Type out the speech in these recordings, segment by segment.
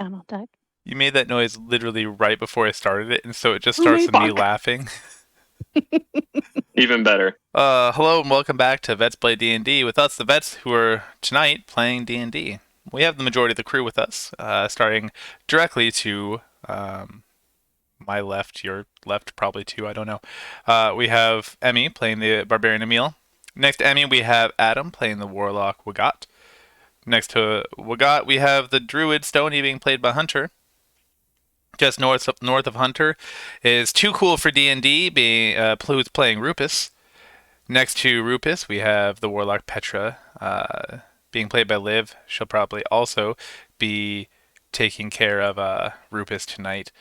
Donald Duck. You made that noise literally right before I started it, and so it just Who starts made with me bonk? laughing. Even better. Hello and welcome back to Vets Play D&D. With us, the Vets, who are tonight playing D&D. We have the majority of the crew with us, starting directly to my left, your left, probably too, I don't know. We have Emmy playing the Barbarian Emil. Next to Emmy, we have Adam playing the Warlock Wagat. Next to Wagat, we have the Druid Stony being played by Hunter. Just north of Hunter is Too Cool for D&D, who's playing Rupus. Next to Rupus, we have the Warlock Petra, being played by Liv. She'll probably also be taking care of Rupus tonight.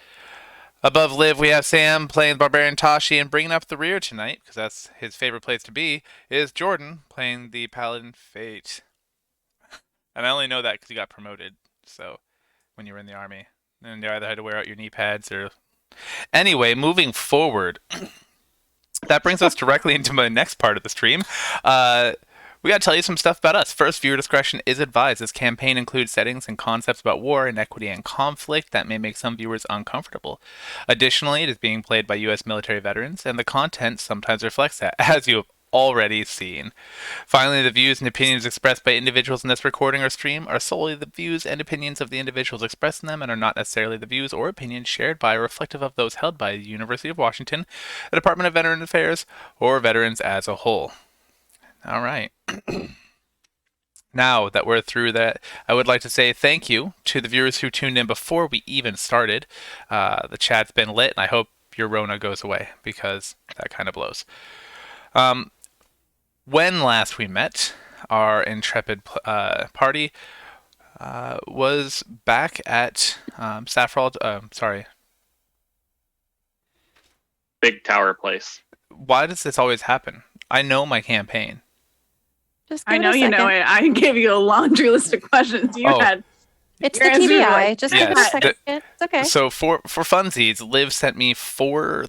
Above Liv, we have Sam playing the Barbarian Tashi, and bringing up the rear tonight, because that's his favorite place to be, is Jordan playing the Paladin Fate. And I only know that because you got promoted, so when you were in the army. And you either had to wear out your knee pads or... Anyway, moving forward, that brings us directly into my next part of the stream. We gotta tell you some stuff about us. First, viewer discretion is advised. This campaign includes settings and concepts about war, inequity, and conflict that may make some viewers uncomfortable. Additionally, it is being played by U.S. military veterans, and the content sometimes reflects that, as you have already seen. Finally, the views and opinions expressed by individuals in this recording or stream are solely the views and opinions of the individuals expressed in them and are not necessarily the views or opinions shared by or reflective of those held by the University of Washington, the Department of Veteran Affairs, or veterans as a whole. All right. Now that we're through that, I would like to say thank you to the viewers who tuned in before we even started. The chat's been lit, and I hope your Rona goes away because that kind of blows. When last we met, our intrepid party was back at Saffron. Big tower place. Why does this always happen? I know my campaign. Just give I it know a you know second. it. I gave you a laundry list of questions. You Oh. had It's the your answers were TBI. like, Just give it a Yes, second. It's okay. So for funsies, Liv sent me four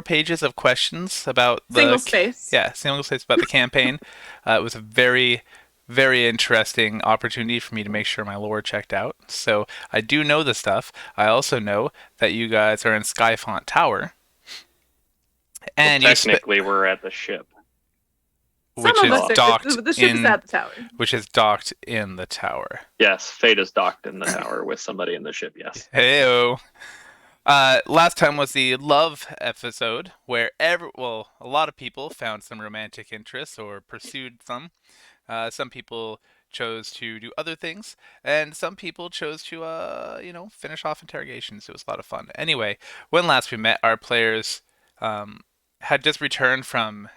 pages of questions about the single space. Yeah, single space about the campaign. It was a very, very interesting opportunity for me to make sure my lore checked out. So I do know the stuff. I also know that you guys are in Skyfont Tower, and Well, technically, we're at the ship. which Some of is us are, docked the ship is in at the tower. which is docked in the tower. Yes, Fate is docked in the tower with somebody in the ship, yes. Heyo. Last time was the love episode where a lot of people found some romantic interests or pursued some. Some people chose to do other things, and some people chose to, finish off interrogations. It was a lot of fun. Anyway, when last we met, our players had just returned from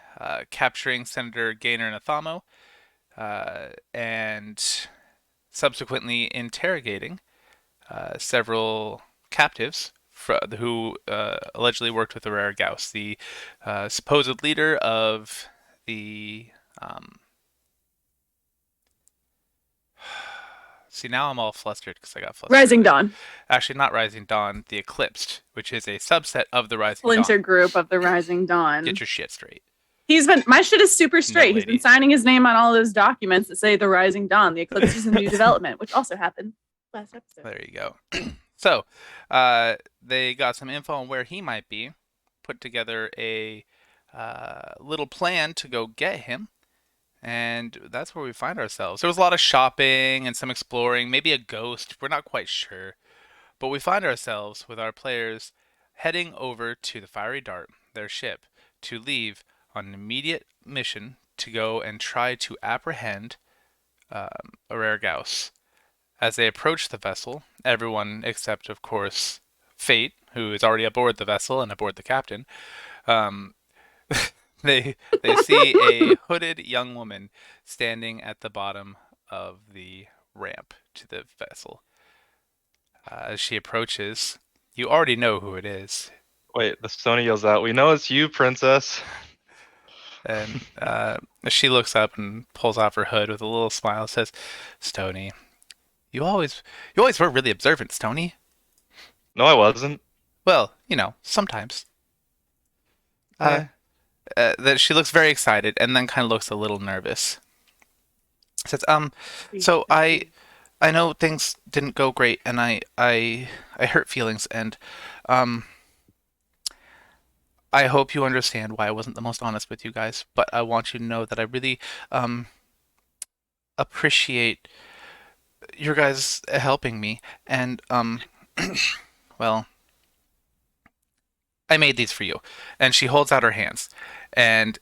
capturing Senator Gaynor and Athamo, and subsequently interrogating several captives who allegedly worked with Oreera Gause, the supposed leader of the... See, now I'm all flustered because I got flustered. Rising Dawn. Actually, not Rising Dawn, the Eclipsed, which is a subset of the Rising Splinter Dawn. group of the Rising Dawn. Get your shit straight. My shit is super straight. No, He's been lady. signing his name on all those documents that say the Rising Dawn. The Eclipse is a new development, which also happened last episode. There you go. So, they got some info on where he might be, put together a little plan to go get him, and that's where we find ourselves. There was a lot of shopping and some exploring, maybe a ghost, we're not quite sure. But we find ourselves with our players heading over to the Fiery Dart, their ship, to leave on an immediate mission to go and try to apprehend Oreera Gause. As they approach the vessel, everyone except, of course, Fate, who is already aboard the vessel and aboard the captain, they see a hooded young woman standing at the bottom of the ramp to the vessel. As she approaches, you already know who it is. Wait, the Stony yells out, "We know it's you, princess." And she looks up and pulls off her hood with a little smile and says, "Stony, you always were really observant, Stony." No, I wasn't. Well, sometimes. That she looks very excited and then kind of looks a little nervous. Says, so I I know things didn't go great, and I hurt feelings, and um, I hope you understand why I wasn't the most honest with you guys. But I want you to know that I really appreciate your guys helping me, and well, I made these for you. And she holds out her hands, and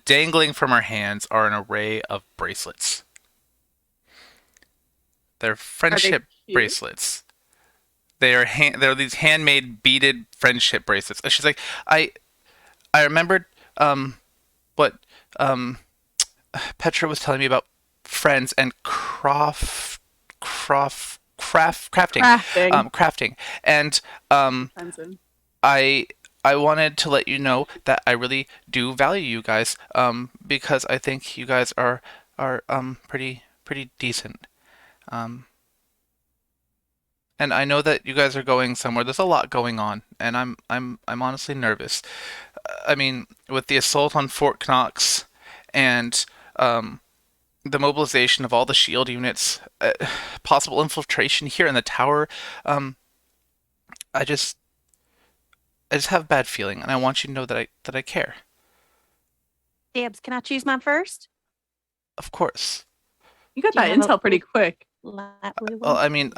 dangling from her hands are an array of bracelets. They're friendship cute? bracelets. They're these handmade beaded friendship bracelets. And she's like, I remembered what Petra was telling me about friends and crafting. Crafting. And Benson. I wanted to let you know that I really do value you guys because I think you guys are pretty decent. And I know that you guys are going somewhere. There's a lot going on, and I'm honestly nervous. I mean, with the assault on Fort Knox and the mobilization of all the shield units, possible infiltration here in the tower, I just have a bad feeling, and I want you to know that I care. Dibs, can I choose mine first? Of course. You got Do you that have a- intel pretty quick. Light blue Well, one? I mean,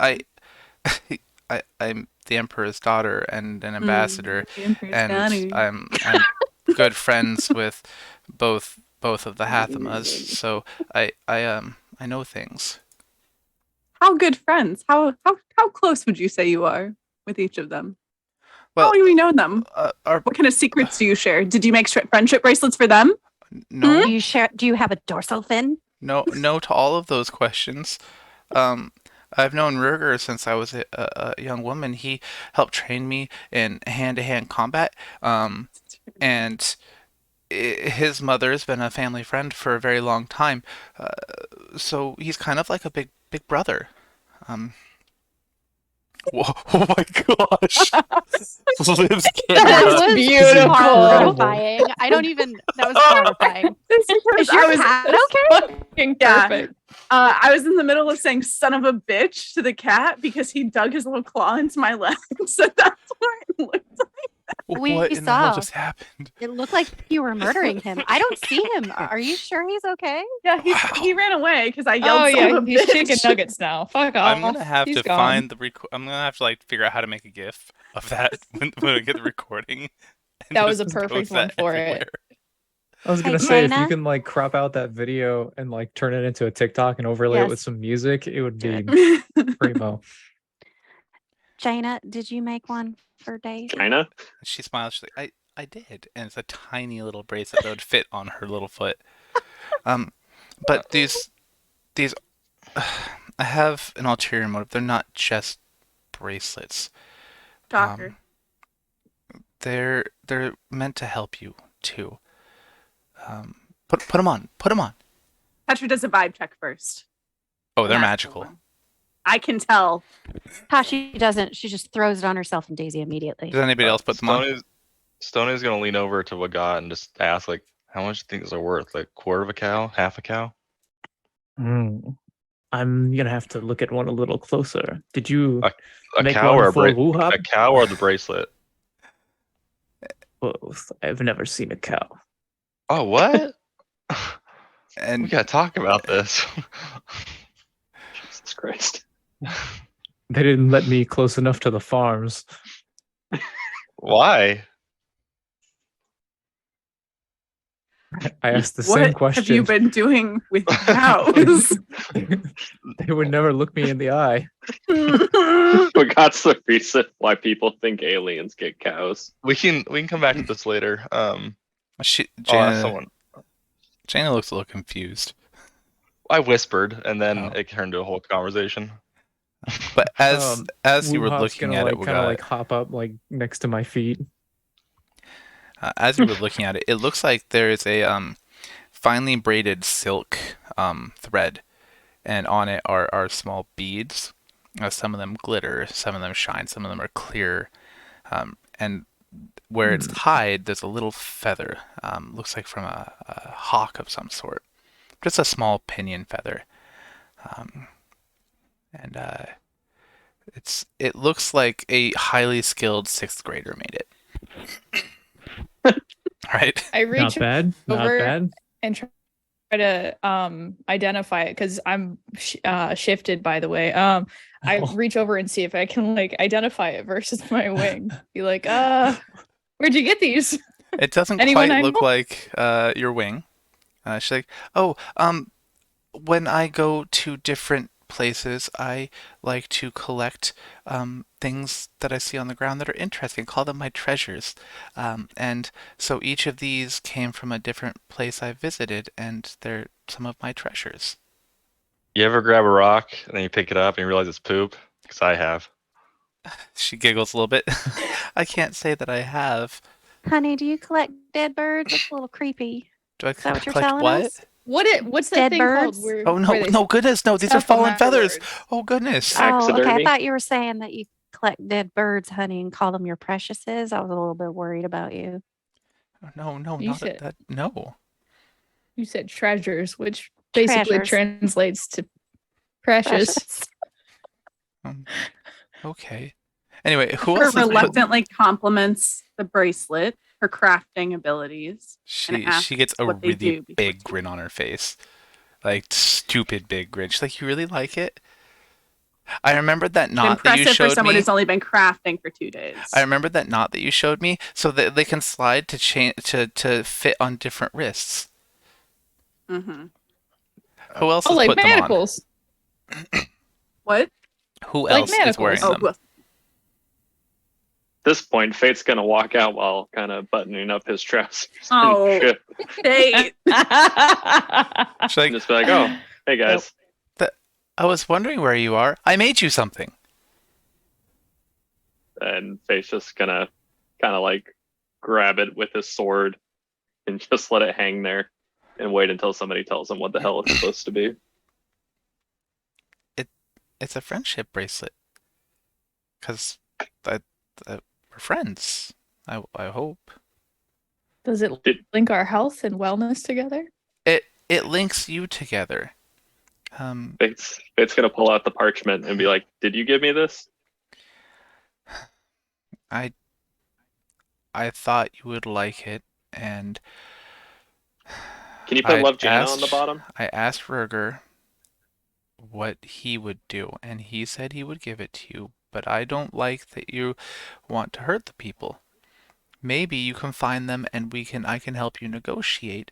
I'm the Emperor's daughter and an ambassador, and I'm good friends with both of the Hathamas, so I know things. How good friends? How close would you say you are with each of them? How Well, long have you known them? What kind of secrets do you share? Did you make friendship bracelets for them? no, Do you have a dorsal fin? no to all of those questions. I've known Ruger since I was a young woman. He helped train me in hand-to-hand combat, and his mother's been a family friend for a very long time. So he's kind of like a big brother. Whoa, oh my gosh! Liv's That camera. was beautiful. horrifying. I don't even. That was horrifying. Is your cat okay? Fucking Yeah. perfect. I was in the middle of saying "son of a bitch" to the cat because he dug his little claw into my leg. So that's what it looked like. We What in the world saw. just happened? It looked like you were murdering him. I don't see him. Are you sure he's okay? Yeah, he ran away because I yelled Oh "son yeah, of a he's bitch." chicken nuggets now. Fuck off. I'm gonna have He's to gone. find the I'm gonna have to like figure out how to make a GIF of that when I get the recording. and That was a just perfect post one that for everywhere. it. I was Hey, gonna say if you Jaina? can like crop out that video and like turn it into a TikTok and overlay it with Yes. some music, it would be Good. primo. Jaina, did you make one for Daisy? Jaina? She smiles. She's like, I did, and it's a tiny little bracelet that would fit on her little foot. But these, I have an ulterior motive. They're not just bracelets. Shocker. They're meant to help you too. Put them on. Put them on. Petra does a vibe check first. Oh, they're A magical. one. I can tell. She doesn't. She just throws it on herself and Daisy immediately. Does anybody else put them on? Stoney's gonna lean over to Wagat and just ask, like, how much do you think these are worth? Like, quarter of a cow? Half a cow? I'm gonna have to look at one a little closer. Did you A make cow one or for a Wuhop? A cow or the bracelet? Both. I've never seen a cow. Oh, what? We And gotta talk about this. Jesus Christ. They didn't let me close enough to the farms. Why? I asked the What same question. have you been doing with cows? They would never look me in the eye. But that's the reason why people think aliens get cows. We can come back to this later. Jaina, I'll ask someone. Jaina looks a little confused. I whispered, and then Oh. it turned to a whole conversation. But as you were Wuhop's looking gonna at it, kind of Wagat, like hop up like next to my feet. as you were looking at it, it looks like there is a finely braided silk thread, and on it are small beads. Some of them glitter, some of them shine, some of them are clear, and where it's tied, there's a little feather. Looks like from a hawk of some sort, just a small pinion feather. and it looks like a highly skilled 6th grader made it. Right? I reach Not bad. Not over bad. and try to identify it because I'm shifted, by the way. I Oh. reach over and see if I can like identify it versus my wing. Be like, where'd you get these? It doesn't Anyone quite I look know? like your wing. She's like, oh, when I go to different places, I like to collect things that I see on the ground that are interesting. Call them my treasures. And so each of these came from a different place I visited, and they're some of my treasures. You ever grab a rock and then you pick it up and you realize it's poop? Because I have. She giggles a little bit. I can't say that I have. Honey, do you collect dead birds? It's a little creepy. Do I Is that what you're collect telling what? us? What's that Dead thing birds? called? Where, Oh no, where they no, goodness, no, these are stuff them fallen feathers. afterwards? Oh goodness. Oh, okay. I Taxidermy? thought you were saying that you collect dead birds, honey, and call them your preciouses. I was a little bit worried about you. No, You not said- that. No. You said treasures, which basically Treasures. translates to precious. Okay. Anyway, who Her else? reluctantly compliments the bracelet, her crafting abilities. She asks gets a what they really do before big she- grin on her face, like stupid big grin. She's like, "You really like it?" I remembered that knot that you Impressive for showed someone me. who's only been crafting for 2 days. I remembered that knot that you showed me, so that they can slide to change to fit on different wrists. Mm-hmm. Who else Oh, has like put them on? manacles. What? Who Like else is wearing manacles. Oh, them? well, At this point, Fate's gonna walk out while kind of buttoning up his trousers. Oh. And shit. Fate. She's like, And just be like, oh, hey guys. "I was wondering where you are. I made you something." And Fate's just gonna kind of like grab it with his sword and just let it hang there and wait until somebody tells him what the hell it's supposed to be. It's a friendship bracelet. Because we're friends. I hope. Does it link our health and wellness together? It links you together. Fate's gonna pull out the parchment and be like, "Did you give me this?" I thought you would like it, and Can you put I Love Jaina on the asked- bottom? I asked Ruger what he would do, and he said he would give it to you, but I don't like that you want to hurt the people. Maybe you can find them and I can help you negotiate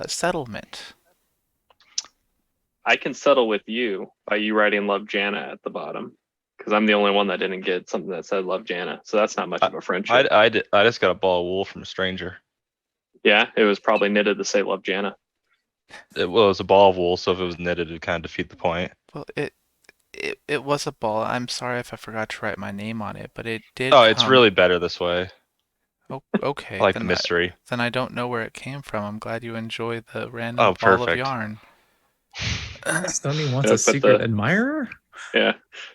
settlement. I can settle with you by you writing Love Jaina at the bottom. Because I'm the only one that didn't get something that said Love Jaina. So that's not much of a friendship. I just got a ball of wool from a stranger. Yeah, it was probably knitted to say Love Jaina. It was a ball of wool, so if it was knitted, it'd kind of defeat the point. Well, it was a ball. I'm sorry if I forgot to write my name on it, but it did Oh, it's come. really better this way. Oh, okay. I like the then mystery. then I don't know where it came from. I'm glad you enjoy the random Oh, ball of perfect. yarn. Stony wants Yeah, a but secret the- admirer? Yeah.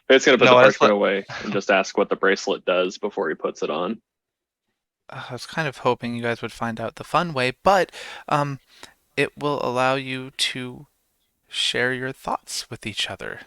Fate's going to put No, the I just parchment away and just ask what the bracelet does before he puts it on. I was kind of hoping you guys would find out the fun way, but it will allow you to share your thoughts with each other.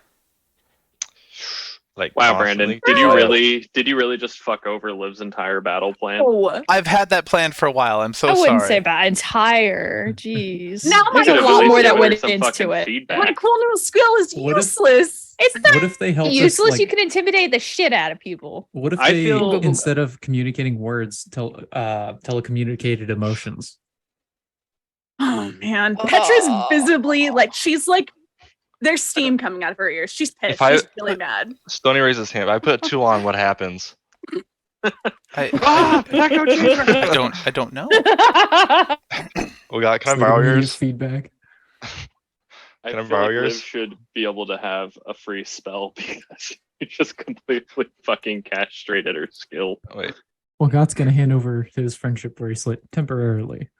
Like, Wow, Brandon, constantly. did you really just fuck over Liv's entire battle plan? Oh. I've had that planned for a while. I'm so I wouldn't sorry. say about entire. Jeez. Now There's my a goodness, lot at more least that give went some into fucking it. feedback. My cool new skill is What if- useless. It's not What if they help useless. us? Like, You can intimidate the shit out of people. what if I they, feel- instead of communicating words, telecommunicated emotions? Oh man, Oh. Petra's visibly like she's like there's steam coming out of her ears. She's pissed. If I- She's really mad. Stony raises his hand. If I put 2 on, what happens? I don't know. We got. Can I It's like borrow immediate yours? feedback. I Can I feel borrow like yours? Liv should be able to have a free spell because he just completely fucking castrated her skill. Wait. Well, Gott's gonna hand over his friendship bracelet temporarily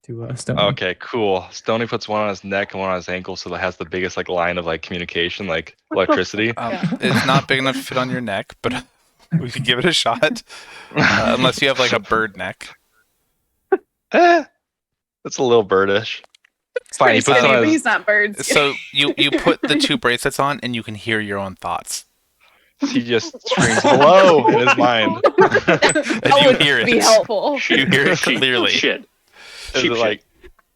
to Stony. Okay, cool. Stony puts one on his neck and one on his ankle, so that has the biggest like line of like communication, like electricity. It's not big enough to fit on your neck, but we can give it a shot. Unless you have like a bird neck. That's a little birdish. Fine, he Pretty puts skinny, on but his, he's not birds. So you put the 2 bracelets on, and you can hear your own thoughts. he just screams hello in his mind. And That you would hear be it. helpful. You hear it Sheep clearly. Shit. Is Sheep it shit. like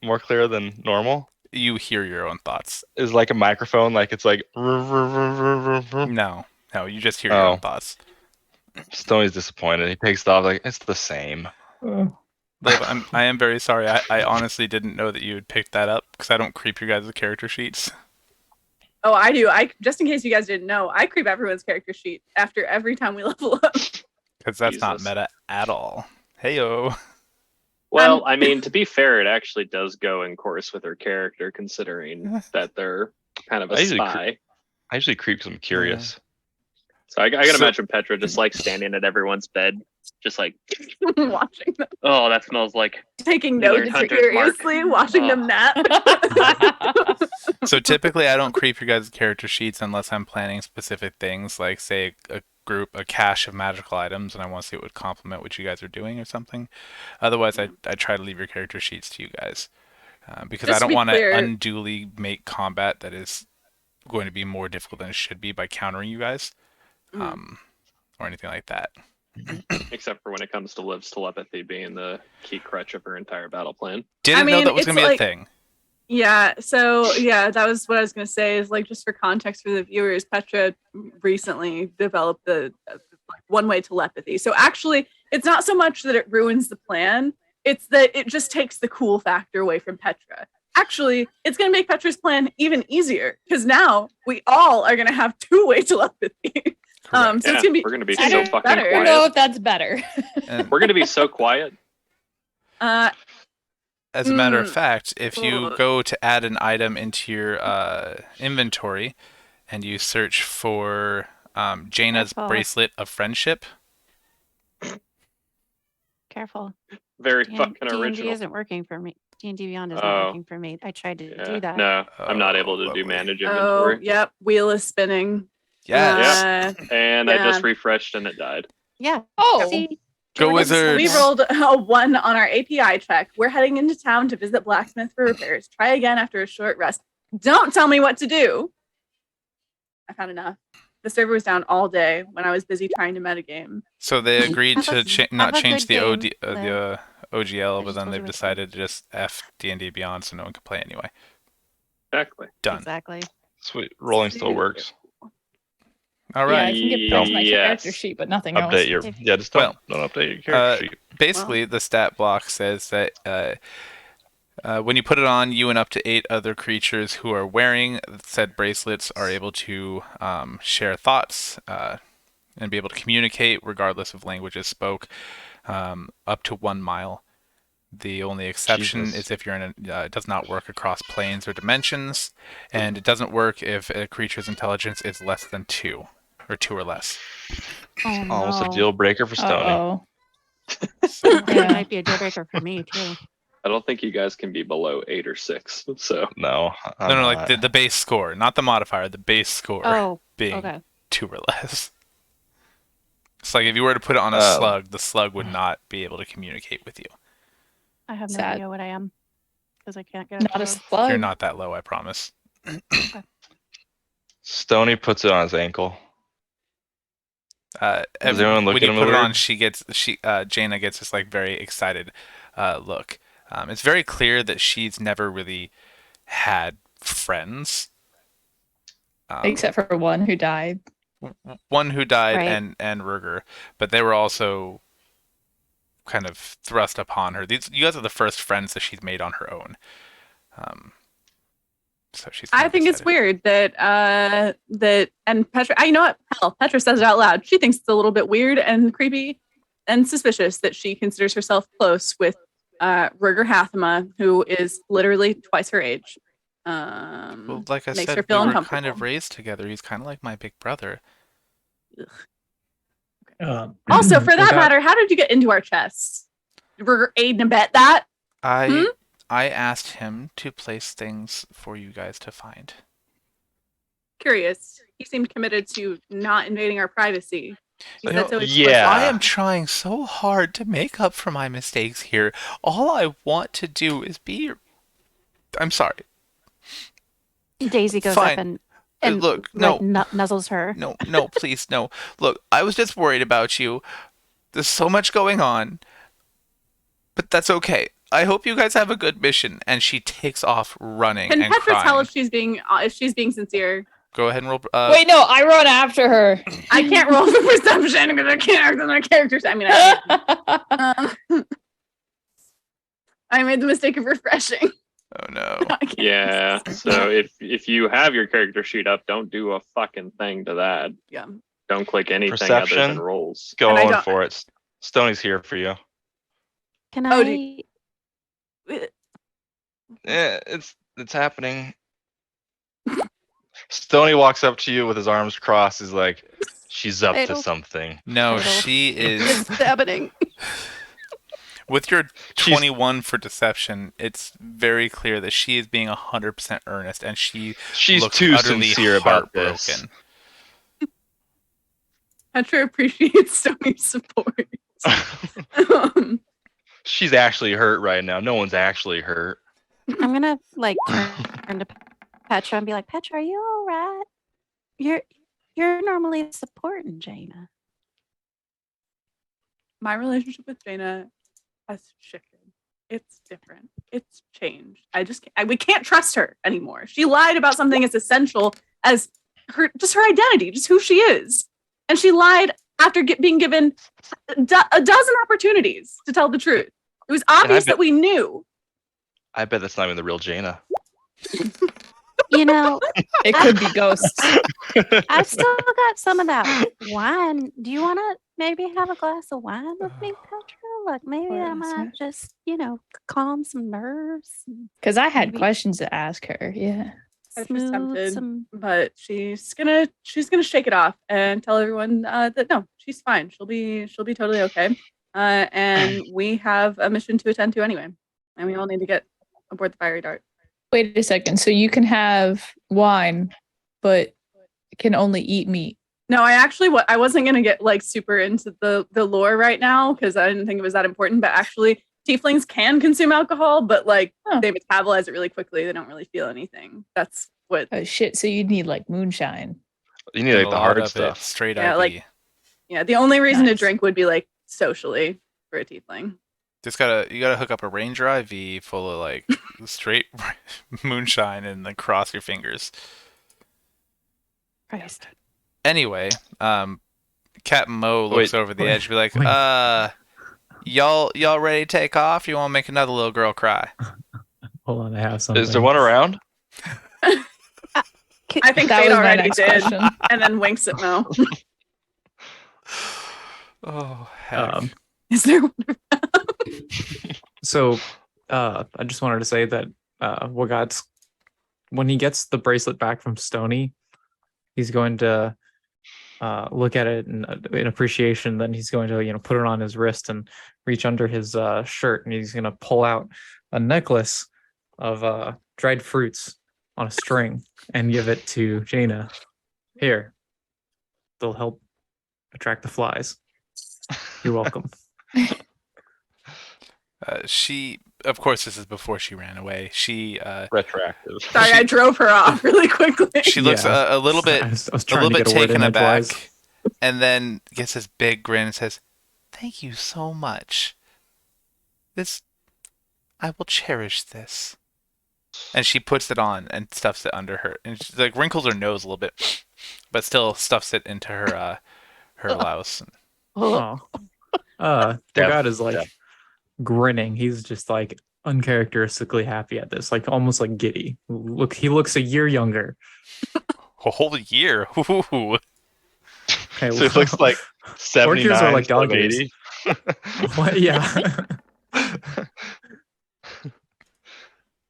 more clear than normal? You hear your own thoughts. Is it like a microphone, like it's like No, you just hear your own Oh. thoughts. Stoney's disappointed. He takes it off like it's the same. Liv, I am very sorry. I honestly didn't know that you had picked that up because I don't creep your guys' character sheets. Oh, I do. Just in case you guys didn't know, I creep everyone's character sheet after every time we level up. Because that's not Jesus. meta at all. Heyo. Well, I mean, to be fair, it actually does go in course with her character, considering that they're kind of I a usually spy. I usually creep because I'm curious. So I gotta So- imagine Petra just like standing at everyone's bed, just like, Watching them, oh, that smells like. taking Miller notes Hunter's curiously, mark. watching Oh. them nap. So typically I don't creep your guys' character sheets unless I'm planning specific things, like say a cache of magical items, and I want to see what would complement what you guys are doing or something. Otherwise, I try to leave your character sheets to you guys. Because Just I to don't be want to clear- unduly make combat that is going to be more difficult than it should be by countering you guys. Or anything like that. Except for when it comes to Liv's telepathy being the key crutch of her entire battle plan. Didn't know mean, that was it's going to be like- a thing. Yeah, so yeah, that was what I was gonna say. Is like just for context for the viewers, Petra recently developed the one-way telepathy. So actually, it's not so much that it ruins the plan; it's that it just takes the cool factor away from Petra. Actually, it's gonna make Petra's plan even easier because now we all are gonna have two-way telepathy. So Yeah, it's gonna be we're gonna be I so don't fucking better. I don't know quiet. if that's better. And We're gonna be so quiet. as a matter of Mm. fact, if you Ugh. go to add an item into your inventory and you search for Jaina's Careful. bracelet of friendship, Careful. Very D&D fucking original. isn't working for me. D&D Beyond is not Oh. working for me. I tried to Yeah. do that. No, I'm not able to lovely. do manage oh, inventory. yep, wheel is spinning. yes, And I just Yeah. refreshed and it died. Yeah. Oh, See, Go Jordan's Wizards. We there. rolled a 1 on our API check. We're heading into town to visit Blacksmith for repairs. Try again after a short rest. Don't tell me what to do. I found enough. The server was down all day when I was busy trying to metagame. so they agreed Have to a- not have a change good the game, the OGL, I but just then told you they've what to do. decided to just F D&D Beyond so no one can play anyway. Exactly. Done. Exactly. Sweet, rolling still works. All yeah, I right. can get past my character Yes. sheet, but nothing else. Update your If- just don't update your character sheet. Basically, the stat block says that when you put it on, you and up to 8 other creatures who are wearing said bracelets are able to share thoughts and be able to communicate regardless of languages spoke up to 1 mile. The only exception Jesus. is if you're in it does not work across planes or dimensions, and it doesn't work if a creature's intelligence is less than 2 or 2 or less. Oh, Almost a no. deal breaker for Stoney. Oh, That Yeah. might be a deal breaker for me too. I don't think you guys can be below 8 or 6. So No, I'm No, not. like the base score, not the modifier, the base score Oh, being okay. 2 or less. It's like if you were to put it on a Oh. slug, the slug would not be able to communicate with you. I have no Sad. idea what I am because I can't get not a it. slug. You're not that low, I promise. Stoney puts it on his ankle. Does anyone look when at you him put it weird? on, Jaina gets this like very excited look. It's very clear that she's never really had friends. Except for one who died. One who died Right. and Ruger, but they were also kind of thrust upon her. You guys are the first friends that she's made on her own. So she's. kind I of think it's excited. weird that and Petra. You know what? Hell, Petra says it out loud. She thinks it's a little bit weird and creepy and suspicious that she considers herself close with Ruger Hathama, who is literally twice her age. Well, like I makes said, her feel we were uncomfortable. kind of raised together. He's kind of like my big brother. Also, for that without- matter, how did you get into our chests? Ruger aid and abet that? I asked him to place things for you guys to find. Curious. He seemed committed to not invading our privacy. He You said know, so yeah. explicitly. I am trying so hard to make up for my mistakes here. All I want to do is be your I'm sorry. Daisy goes Fine. up and Look, like, no. nuzzles her. No, please, no. Look, I was just worried about you. There's so much going on. But that's okay. I hope you guys have a good mission. And she takes off running Can and Petra crying. tell if she's being sincere? Go ahead and roll. Wait, no, I run after her. I can't roll for perception because I can't act on my characters. I mean, I can. I made the mistake of refreshing. Oh no. I can't. Yeah. So if you have your character sheet up, don't do a fucking thing to that. Yeah. Don't click anything other Perception? than rolls. Go And I on don't- for it. Stoney's here for you. Can Oh, I? It's happening. Stony walks up to you with his arms crossed. He's like, she's up to Fatal. something. No, Fatal. she is. It's happening. With your She's- 21 for deception, it's very clear that she is being 100% earnest, and she She's looks too utterly sincere about this. heartbroken. Petra appreciates Stoney's support. She's actually hurt right now. No one's actually hurt. I'm gonna like turn to Petra and be like, Petra, are you all right? You're normally supporting Jaina. My relationship with Jaina has shifted. It's different. It's changed. We can't trust her anymore. She lied about something as essential as her identity, just who she is. And she lied after being given a dozen opportunities to tell the truth. It was obvious that we knew. I bet that's not even the real Jaina. You know, It could be ghosts. I've still got some of that wine. Do you want to maybe have a glass of wine with me, Petra? Like maybe I might just, calm some nerves. Because I had Maybe. questions to ask her. Yeah. I was Smooth tempted, some. but she's gonna shake it off and tell everyone that no, she's fine. She'll be totally okay. And we have a mission to attend to anyway, and we all need to get aboard the fiery dart. Wait a second. So you can have wine, but can only eat meat. No, I wasn't gonna get like super into the lore right now because I didn't think it was that important. But actually, tieflings can consume alcohol, but like they metabolize it really quickly. They don't really feel anything. That's what. Oh shit! So you'd need like moonshine. You need like A the lot hard of it stuff. straight Yeah, IV. like- Yeah, the only reason to Nice. drink would be like socially for a tiefling. You gotta hook up a Ranger IV full of like straight moonshine and then cross your fingers. Christ. Anyway, Captain Mo looks Wait, over the wait, edge, and be like, wait. y'all ready to take off? You want to make another little girl cry? Hold on, I have something. Is there one around? I think That Fate was my already next did, question. and then winks at Mo. Oh heck! Is there? So, I just wanted to say that Wagat's, when he gets the bracelet back from Stony, he's going to look at it in appreciation. Then he's going to, put it on his wrist and reach under his shirt, and he's going to pull out a necklace of dried fruits on a string and give it to Jaina. Here, they'll help attract the flies. You're welcome. She, of course, this is before she ran away. She Retroactive. Sorry, I drove her off really quickly. she looks Yeah. a little bit I was a trying little to bit get a word taken in aback, edgewise. and then gets this big grin and says, "Thank you so much. I will cherish this." And she puts it on and stuffs it under her, and she like wrinkles her nose a little bit, but still stuffs it into her blouse. Oh. Wagat is like grinning. He's just like uncharacteristically happy at this, like almost like giddy. Look, he looks a year younger. A whole year. Ooh. Okay, So it looks like 79 years are like dog instead of years. 80. What? Yeah.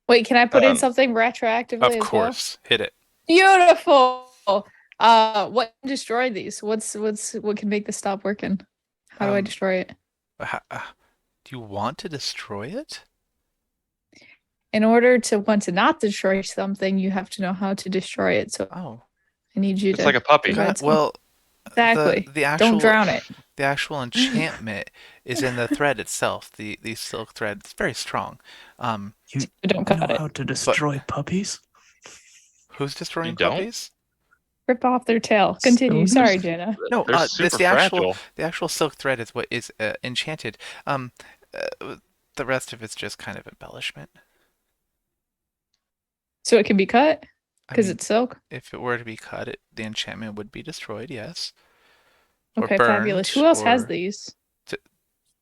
Wait, can I put in Um, something retroactively? Of as course, hit it. Well? Beautiful. What can destroy these? What can make this stop working? How do I destroy it? Do you want to destroy it? In order to want to not destroy something, you have to know how to destroy it. So Oh, I need you It's to. like a puppy. provide some- well, exactly. the actual Don't drown it. The actual enchantment is in the thread itself. The silk thread. It's very strong. You Don't know cut it. how to destroy puppies? Who's destroying You don't? puppies? Rip off their tail. Continue. Stoners? Sorry, Jaina. No, They're it's super the actual fragile. the actual silk thread is what is enchanted. The rest of it's just kind of embellishment. So it can be cut I because mean, it's silk. if it were to be cut, the enchantment would be destroyed. Yes. Or Okay, fabulous. burnt, Who else has or these?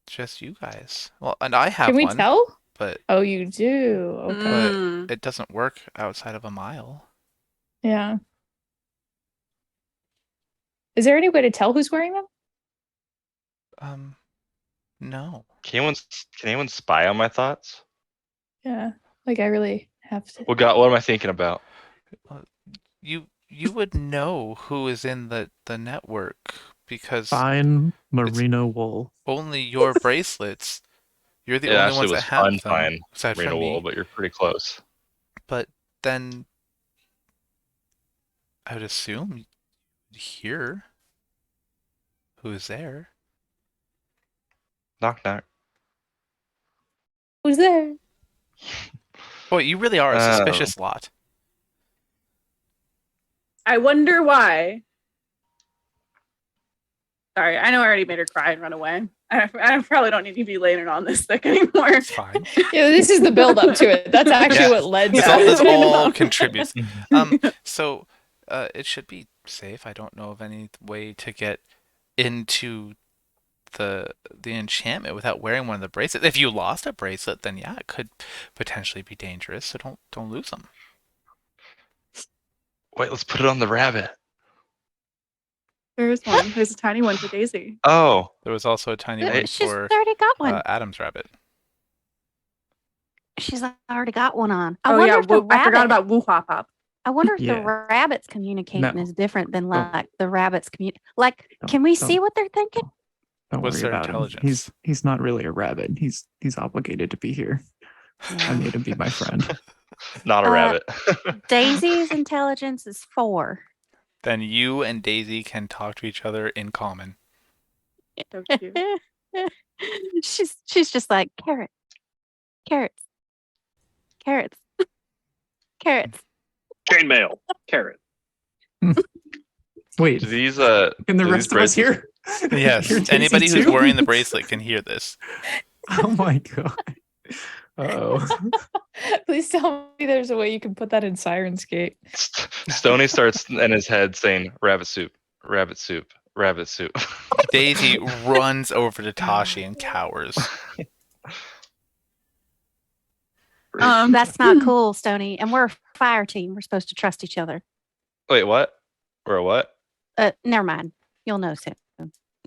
Just you guys. Well, and I have Can we one, tell? but Oh, you do. Okay. Mm. it doesn't work outside of a mile. Yeah. Is there any way to tell who's wearing them? No. Can anyone spy on my thoughts? Yeah. Like I really have to. What am I thinking about? You would know who is in the network because Fine merino wool. only your bracelets. You're the It only actually ones was that have them, fine aside merino from wool, me. but you're pretty close. But then I would assume you'd hear who's there. Knock knock. Who's there? Boy, you really are a suspicious lot. I wonder why. Sorry, I know I already made her cry and run away. I probably don't need to be laying it on this thick anymore. It's fine. Yeah, this is the build up to it. That's actually Yeah. what led to This it. all contributes. So it should be safe. I don't know of any way to get into the enchantment without wearing one of the bracelets. If you lost a bracelet, then yeah, it could potentially be dangerous. So don't lose them. Wait, let's put it on the rabbit. There's one. There's a tiny one for Daisy. Oh, There was also a tiny Yeah, one she's for already got one. Adam's rabbit. She's already got one on. Oh wonder yeah, if the I forgot rabbit- about Woo Hop Hop. I wonder if the Yeah. rabbits communicating No. is different than Oh. like the rabbits communicate. Like, Don't- can we don't. see what they're thinking? Don't What's worry their about him. intelligence? He's not really a rabbit. He's obligated to be here. I made him be my friend. not a rabbit. Daisy's intelligence is 4. Then you and Daisy can talk to each other in common. So cute. she's just like carrots, carrots, carrots, carrots. Chainmail, carrot. Wait, Do these can the do rest these of us bracelets- hear? Yes. Hear Daisy Anybody who's too? wearing the bracelet can hear this. Oh my god. Oh. Please tell me there's a way you can put that in Sirenscape. Stony starts in his head saying rabbit soup, rabbit soup, rabbit soup. Daisy runs over to Tashi and cowers. That's not cool, Stony. And we're a fire team. We're supposed to trust each other. Wait, what? We're a what? Never mind. You'll know soon.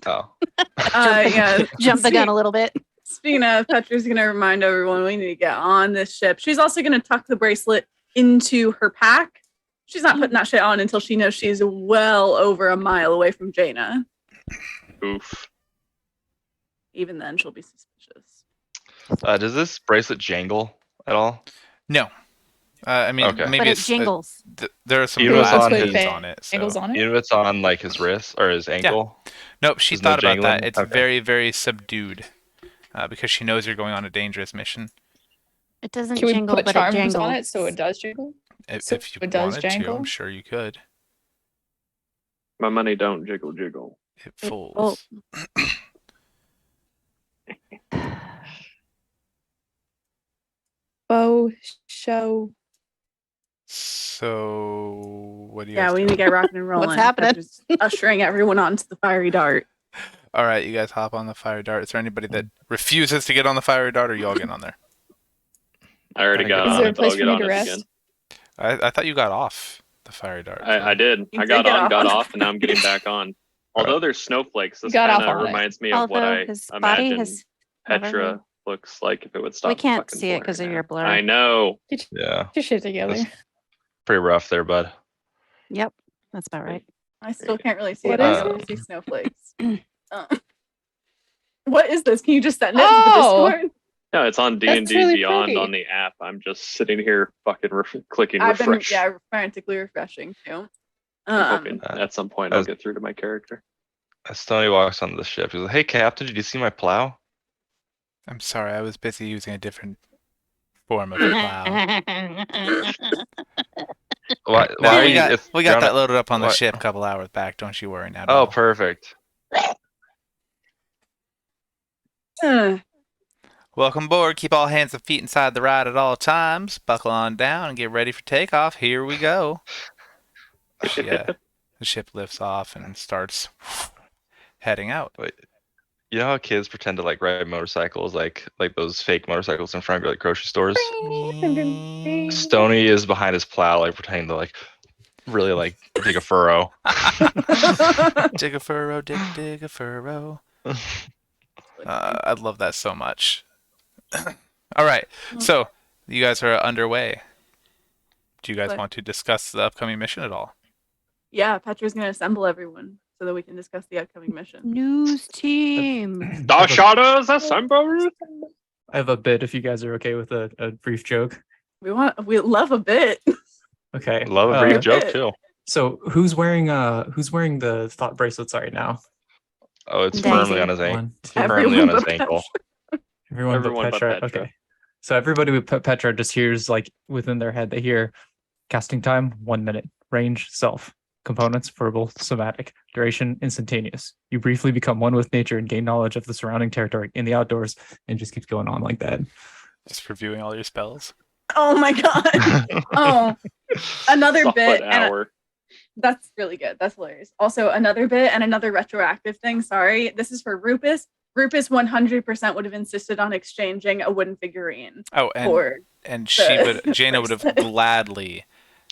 Oh, Yeah. Jump the gun a little bit. Speaking of, Petra's going to remind everyone we need to get on this ship. She's also going to tuck the bracelet into her pack. She's not putting that shit on until she knows she's well over a mile away from Jaina. Oof. Even then, she'll be suspicious. does this bracelet jangle at all? No. I mean, Okay. maybe But it it's jingles. there are some Even if it's on buttons his- on it. So. Angles on it. Even if it's on like his wrist or his ankle. Nope, she There's no thought about that. jangling? It's Okay. very, very subdued because she knows you're going on a dangerous mission. It doesn't Can we jingle, put but it charms jingles. on it so it does jingle? If, So if you it does wanted to, jangle? I'm sure you could. My money don't jiggle jiggle. It It- folds. Bow show. So, what do you Yeah, guys we do? need to get rocking and rolling. What's happening? Petra's ushering everyone onto the fiery dart. All right, you guys hop on the fire dart. Is there anybody that refuses to get on the fire dart, or you all get on there? I already got Is on there a it, but I'll place get for me on to it rest? again. I thought you got off the fire dart. I did. You I did got get on, off got on off, and now I'm getting back on. Although there's snowflakes, this Got off kind of on it. reminds me of what Although I his body imagine has never Petra moved. looks like if it would stop. We can't fucking see it pouring 'cause of down. your blur. I know. Yeah, Get your shit together. That's- pretty rough there, bud. Yep, that's about right. I still can't really see What it. is I it? only see snowflakes. What is this? Can you just send it Oh! to the Discord? No, it's on That's D&D really Beyond pretty. on the app. I'm just sitting here fucking clicking I've been refresh. frantically refreshing too. I'm hoping Uh, at some point I'll as- get through to my character. Stoney walks onto the ship. He's like, "Hey, Captain, did you see my plow?" I'm sorry, I was busy using a different form of plow. Why? No, Why are we you? got You're on that a- loaded up on the why- ship a couple hours back. Don't you worry now. Oh, perfect. Welcome aboard. Keep all hands and feet inside the ride at all times. Buckle on down and get ready for takeoff. Here we go. The ship lifts off and starts heading out. Wait, you know how kids pretend to like ride motorcycles, like those fake motorcycles in front of like grocery stores? Stoney is behind his plow, like pretending to like really like dig a furrow. Dig a furrow, dig a furrow. I love that so much. All right, so you guys are underway. Do you guys What? want to discuss the upcoming mission at all? Yeah, Petra's gonna assemble everyone so that we can discuss the upcoming mission. News team. The shadows assemble. I have a bit if you guys are okay with a brief joke. We love a bit. Okay. Love a uh, brief Yeah. joke too. So who's wearing the thought bracelets right now? Oh, it's Daisy. firmly on his ankle. One, two, Everyone Firmly on his but ankle. everyone, Everyone but but Petra. Petra. Okay. So everybody with Petra just hears like within their head, they hear casting time 1 minute, range self, components verbal, somatic, duration instantaneous. You briefly become one with nature and gain knowledge of the surrounding territory in the outdoors, and just keeps going on like that. Just reviewing all your spells. Oh my god. Oh, another Solid bit. And hour. that's really good. That's hilarious. Also, another bit and another retroactive thing. Sorry. This is for Rupus. Rupus 100% would have insisted on exchanging a wooden figurine Oh, for and the Jaina would have bracelet. gladly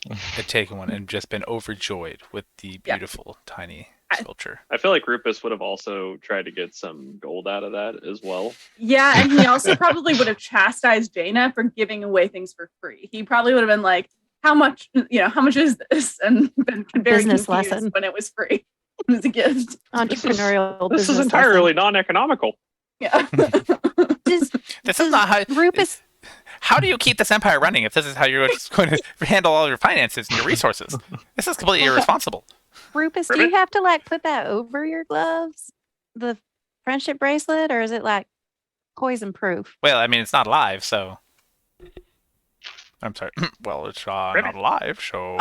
had taken one and just been overjoyed with the Yeah. beautiful tiny I- sculpture. I feel like Rupus would have also tried to get some gold out of that as well. Yeah, and he also probably would have chastised Jaina for giving away things for free. He probably would have been like, how much is this? And been very Business confused lesson. when it was free. It was a gift. Entrepreneurial This is business entirely non-economical. Yeah. Does, This is not how. Rupus How do you keep this empire running if this is how you're just going to handle all your finances and your resources? This is completely irresponsible. Rupus, do you have to like put that over your gloves? The friendship bracelet, or is it like poison proof? Well, I mean, it's not alive, so. I'm sorry. Well, it's not alive, so.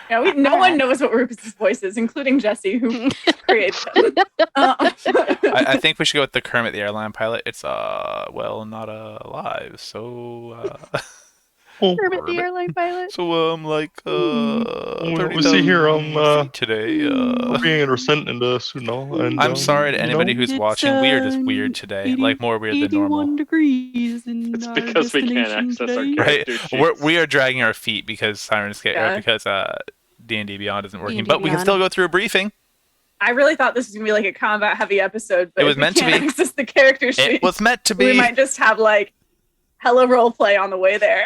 Yeah, no one knows what Rupus's voice is, including Jesse, who created him. I think we should go with the Kermit the Airline pilot. It's well, not alive, so Kermit the airline pilot. so like we see here 30,000 feet today. being sent into Sunol, and I'm sorry to anybody who's It's, watching. We are just weird today, like more weird than normal. degrees in It's our because we can't destination access our today. Right? character sheets. We are dragging our feet because Siren Escape, Yeah. because D&D Beyond isn't working, D&D but we can Beyond. still go through a briefing. I really thought this was gonna be like a combat heavy episode, but It was if we meant to can't be. access the character sheet, It was meant to we be. might just have like hella role play on the way there.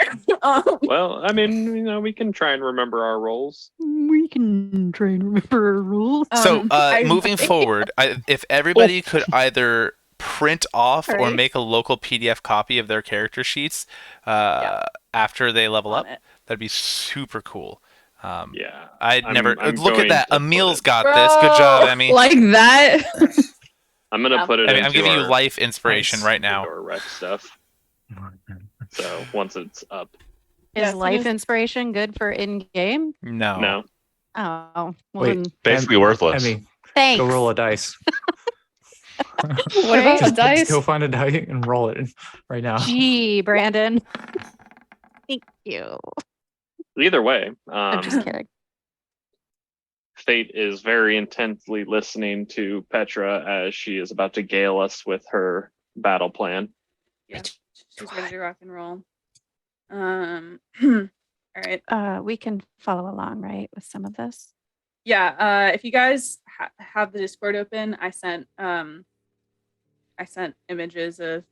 Well, I mean, we can try and remember our roles. We can try and remember our rules. So, I- moving forward, if everybody could either print off or Alright. make a local PDF copy of their character sheets after they level up, On it. that'd be super cool. Yeah. I'd I'm- never I'm look at going that. to put Emil's it- got this. Good job, Bro, Emmy. Like that. I'm gonna Yeah. put it I mean, I'm into giving you our life inspiration right now. indoor rec stuff. So once it's up. Is Yes, it life is. inspiration good for in game? No. No. Oh, well Wait, then, basically worthless. Emmy, thanks. go roll a dice. What about the Just dice? go find a die and roll it right now. Gee, Brandon. Thank you. Either way, I'm just kidding. Fate is very intently listening to Petra as she is about to gale us with her battle plan. Yeah, she's ready to rock and roll. All right. We can follow along, right, with some of this. Yeah. If you guys have the Discord open, I sent images of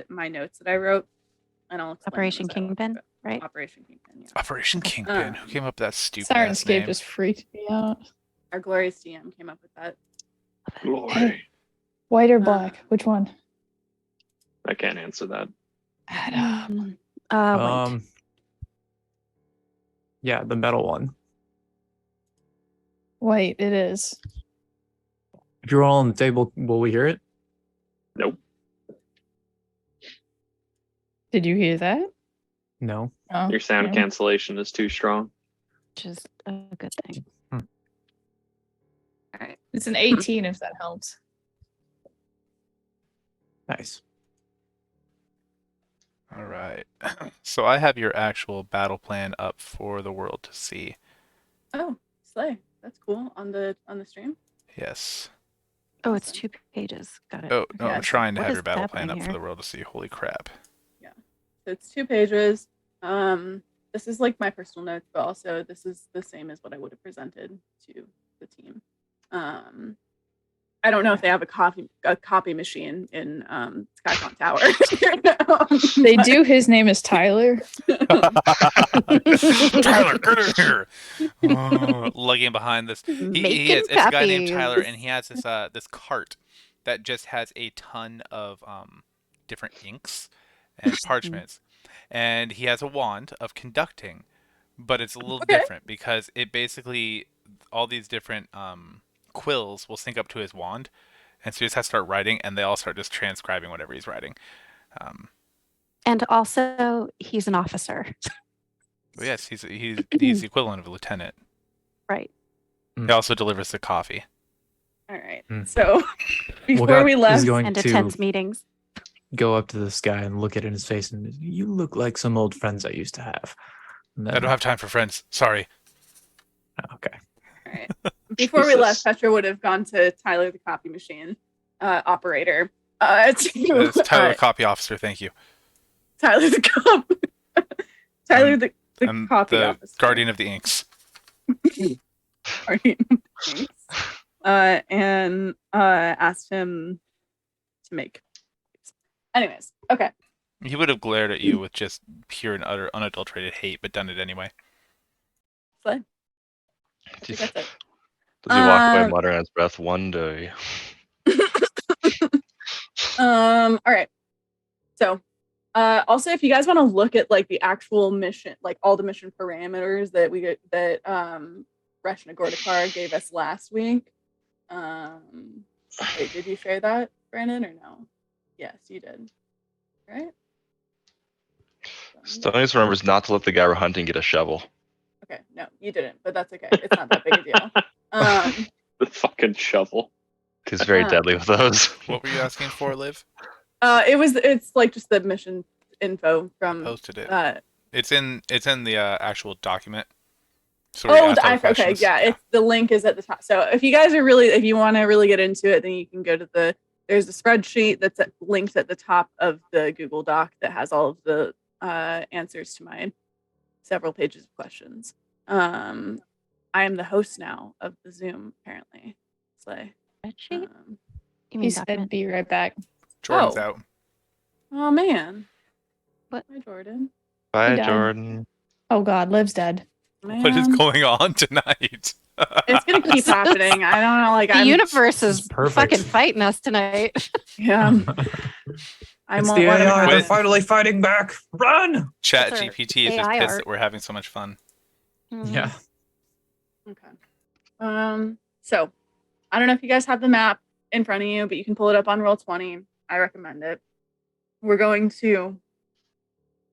my notes that I wrote, and I'll explain them Operation as I walk Kingpin, through it. right? Operation Kingpin. Yeah. Operation Kingpin. Who came up with that stupid ass Sirenscape name? just freaked me out. Our glorious DM came up with that. Glory. White or black? Which one? I can't answer that. Wait. Yeah, the metal one. White, it is. If you're all on the table, will we hear it? Nope. Did you hear that? No. Oh, Your sound yeah. cancellation is too strong. Which is a good thing. All right. It's an 18 if that helps. Nice. All right. So I have your actual battle plan up for the world to see. Oh, slay. That's cool. On the stream. Yes. Oh, it's 2 pages. Got it. Oh, no, Yeah, I'm trying to what have is your battle plan happening up for here? the world to see. Holy crap. So it's 2 pages. This is like my personal notes, but also this is the same as what I would have presented to the team. I don't know if they have a copy machine in Skyfont Tower. They do. His name is Tyler. Tyler, get in here! Lugging behind this. It's a guy named Tyler, and he has this cart that just has a ton of different inks and parchments. And he has a wand of conducting, but it's a little different because it basically, all these different quills will sync up to his wand, and so he just has to start writing, and they all start just transcribing whatever he's writing. And also, he's an officer. But yes, he's the equivalent of a lieutenant. Right. He also delivers the coffee. All right. Hmm. So before Wogat we is left, going And to attends meetings. go up to this guy and look at it in his face and you look like some old friends I used to have. And I then- don't have time for friends. Sorry. Okay. all right. Before we left, Jesus. Petra would have gone to Tyler the copy machine operator. It's Tyler, copy officer. Thank you. Tyler the Tyler the I'm copy the officer. guardian of the inks. Guardian. Thanks. And asked him to make. Anyways, okay. He would have glared at you with just pure and utter unadulterated hate, but done it anyway. Slay. Does That's it. he walk away muttering under his breath one day? All right. So, also, if you guys want to look at like the actual mission, like all the mission parameters that Resh and Gordikar gave us last week. Wait, did you share that, Brandon, or no? Yes, you did. Right? Stonius remembers not to let the guy we're hunting get a shovel. Okay, no, you didn't, but that's okay. It's not that big a deal. The fucking shovel. He's very deadly with those. What were you asking for, Liv? It's like just the mission info from. Posted it. It's It's in the actual document. So where you asked all the okay, questions. yeah. It's the link is at the top. So if you guys are if you want to really get into it, then you can go to there's a spreadsheet that's linked at the top of the Google Doc that has all of the answers to my several pages of questions. I am the host now of the Zoom, apparently. Slay. Spreadsheet? You He mean said, document? "Be right back." Jordan's Oh. out. Oh man. What? Hi, Jordan. Bye, down. Jordan. Oh God, Liv's dead. Man. What is going on tonight? It's gonna keep happening. I don't know. Like The I'm universe This is is perfect. fucking fighting us tonight. Yeah. I It's won't the let it AI happen. finally fighting back. Run! Chat That's our GPT is just AI pissed art. that we're having so much fun. Mhm. Yeah. Okay. So I don't know if you guys have the map in front of you, but you can pull it up on Roll20. I recommend it. We're going to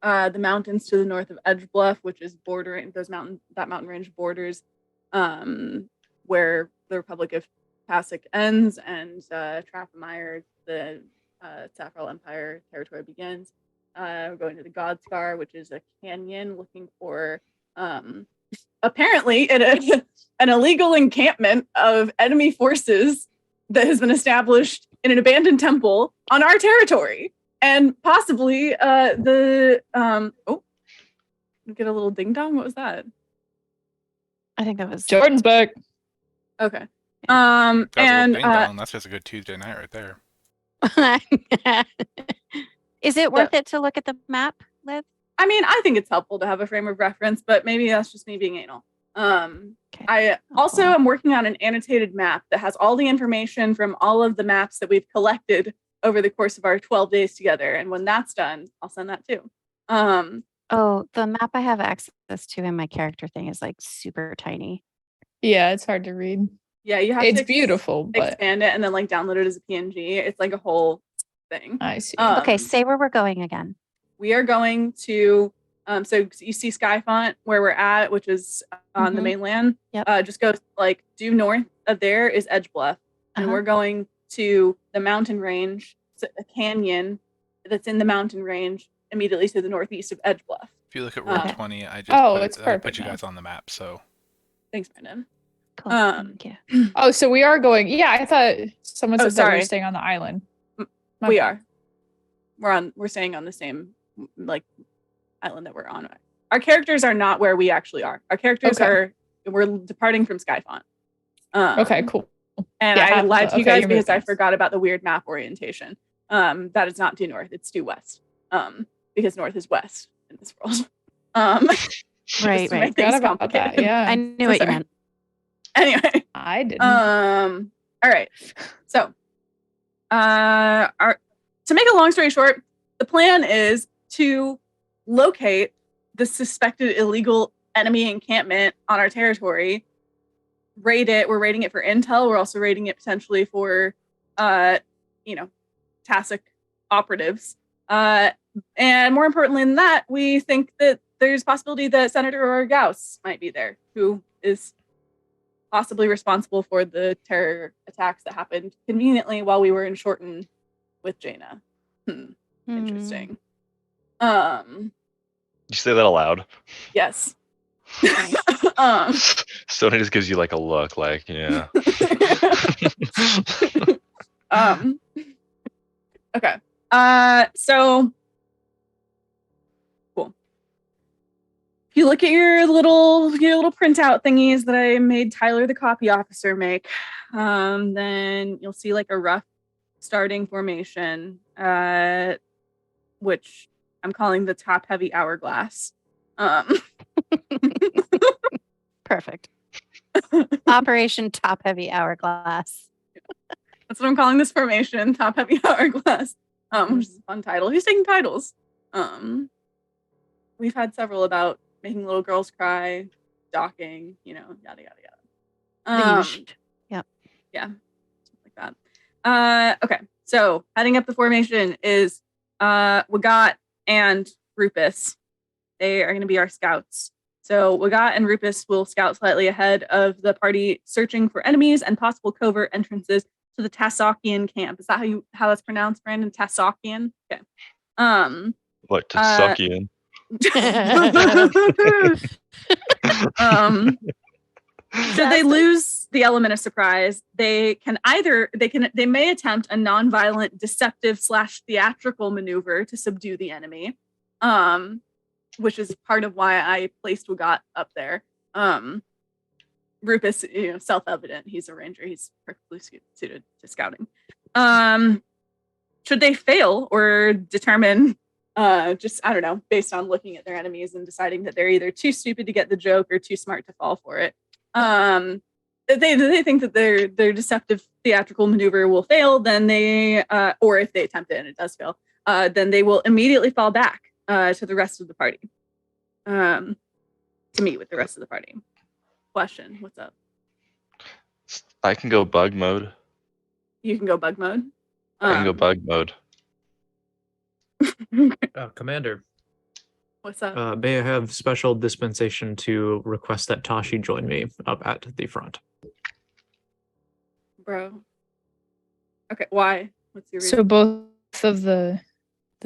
the mountains to the north of Edge Bluff, which is bordering that mountain range borders where the Republic of Tasoc ends and Traffamire, the Saffral Empire territory begins. We're going to the God Scar, which is a canyon looking for apparently an illegal encampment of enemy forces that has been established in an abandoned temple on our territory. And possibly we get a little ding dong. What was that? I think that was Jordan's back. Okay. That's a little And ding dong. That's just a good Tuesday night right there. Is it worth it to look at the map, Liv? I mean, I think it's helpful to have a frame of reference, but maybe that's just me being anal. Okay. I also Cool. am working on an annotated map that has all the information from all of the maps that we've collected over the course of our 12 days together. And when that's done, I'll send that too. Oh, the map I have access to in my character thing is like super tiny. Yeah, it's hard to read. Yeah, you have It's to beautiful, but expand it and then like download it as a PNG. It's like a whole thing. I see. Okay, say where we're going again. We are going to so you see Skyfont where we're at, which is on the Mhm. mainland. Yep. Just go like due north of there is Edge Bluff, and Uh-huh. we're going to the mountain range, so a canyon that's in the mountain range immediately to the northeast of Edge Bluff. If you look at Okay. Route 20, I just Oh, put, it's I put perfect you now. guys on the map. So Thanks, Brandon. Cool. Um, Thank you. Oh, so we are going. Yeah, I thought someone Oh, said that we sorry. were staying on the island. My We bad. are. We're staying on the same like island that we're on. Our characters are not where we actually are. Our characters Okay. we're departing from Skyfont. Okay, cool. And Yeah, I half lied the- to you okay, guys you're because I moving. forgot about the weird map orientation. That is not due north, it's due west. Because north is west in this world. Just Right, to right. make things Forgot about that. complicated. Yeah, I knew what you sorry. meant. Anyway, I didn't. all right. So, to make a long story short, the plan is to locate the suspected illegal enemy encampment on our territory, raid it. We're raiding it for intel. We're also raiding it potentially for, Tasoc operatives. And more importantly than that, we think that there's possibility that Senator Oreera Gause might be there, who is possibly responsible for the terror attacks that happened conveniently while we were in Shorten with Jaina. Interesting. You say that aloud. Yes. Sony just gives you like a look, like, yeah. Okay. So cool. If you look at your little printout thingies that I made Tyler the copy officer make, then you'll see like a rough starting formation, which I'm calling the top heavy hourglass. Perfect. Operation Top Heavy Hourglass. That's what I'm calling this formation, top heavy hourglass. Which is a fun title. Who's taking titles? We've had several about making little girls cry, docking, yada yada yada. The usual. Yep. Yeah, something like that. Okay, so heading up the formation is Wagat and Rupus. They are going to be our scouts. So Wagat and Rupus will scout slightly ahead of the party, searching for enemies and possible covert entrances to the Tasocian camp. Is that how that's pronounced, Brandon? Tasocian? Okay. What, to suck you in? Should they lose the element of surprise, they may attempt a non-violent, deceptive / theatrical maneuver to subdue the enemy, which is part of why I placed Wagat up there. Rupus, self-evident. He's a ranger. He's perfectly suited to scouting. Should they fail or determine, just, I don't know, based on looking at their enemies and deciding that they're either too stupid to get the joke or too smart to fall for it, they think that their deceptive theatrical maneuver will fail, then they, or if they attempt it and it does fail, then they will immediately fall back to the rest of the party, to meet with the rest of the party. Question, what's up? I can go bug mode. You can go bug mode. I can go bug mode. Commander, What's up? may I have special dispensation to request that Tashi join me up at the front? Bro. Okay, why? What's your reason? So both of the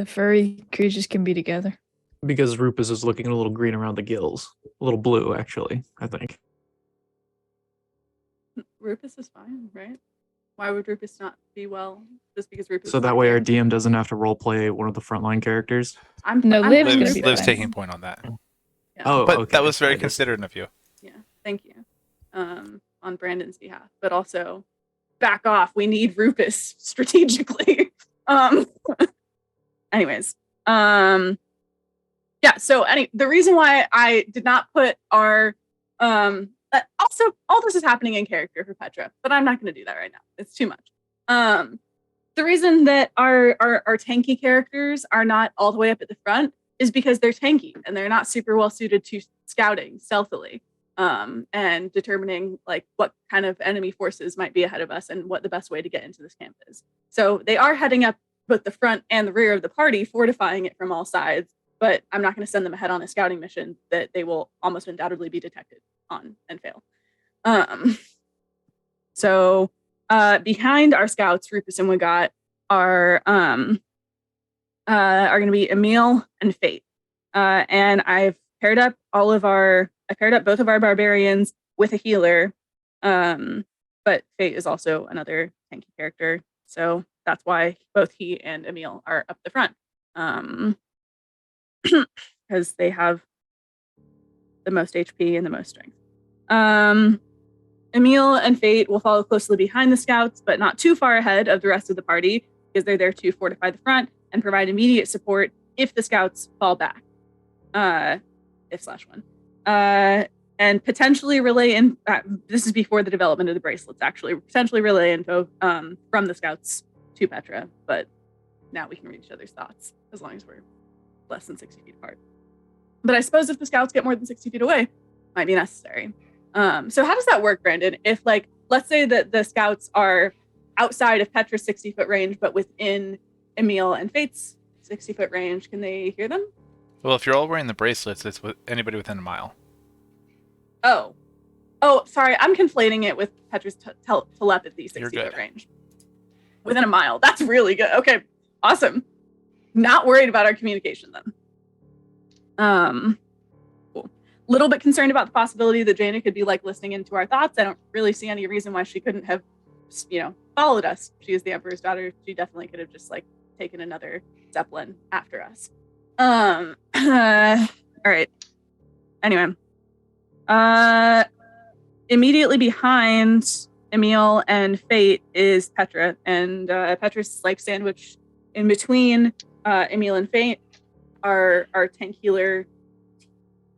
furry creatures can be together. Because Rupus is looking a little green around the gills. A little blue, actually, I think. Rupus is fine, right? Why would Rupus not be well? Just because Rupus So is that not way our here? DM doesn't have to roleplay one of the frontline characters. No, I'm Liv's fine gonna with be Liv's fine. taking point on that. Yeah. Oh, But okay. that was very I just- considerate of you. Yeah, thank you. On Brandon's behalf, but also back off. We need Rupus strategically. Anyways, yeah. So the reason why I did not put our also all this is happening in character for Petra, but I'm not going to do that right now. It's too much. The reason that our tanky characters are not all the way up at the front is because they're tanky and they're not super well suited to scouting stealthily. and determining like what kind of enemy forces might be ahead of us and what the best way to get into this camp is. So they are heading up both the front and the rear of the party, fortifying it from all sides, but I'm not going to send them ahead on a scouting mission that they will almost undoubtedly be detected on and fail. So behind our scouts, Rufus and Wagat, are going to be Emil and Fate. And I've paired up both of our barbarians with a healer. But Fate is also another tanky character. So that's why both he and Emil are up the front. Because they have the most HP and the most strength. Emil and Fate will follow closely behind the scouts, but not too far ahead of the rest of the party, because they're there to fortify the front and provide immediate support if the scouts fall back. If/when. And potentially relay in. This is before the development of the bracelets, actually. Potentially relay info from the scouts to Petra, but now we can read each other's thoughts as long as we're less than 60 feet apart. But I suppose if the scouts get more than 60 feet away, might be necessary. So how does that work, Brandon? If, like, let's say that the scouts are outside of Petra's 60-foot range, but within Emil and Fate's 60-foot range, can they hear them? Well, if you're all wearing the bracelets, it's with anybody within a mile. Oh, sorry. I'm conflating it with Petra's telepathy 60-foot range. Within a mile. That's really good. Okay, awesome. Not worried about our communication then. Cool. Little bit concerned about the possibility that Jaina could be like listening into our thoughts. I don't really see any reason why she couldn't have, followed us. She is the Emperor's daughter. She definitely could have just like taken another Zeppelin after us. All right. Anyway. Immediately behind Emil and Fate is Petra, and Petra's like sandwiched in between Emil and Fate, our tank healer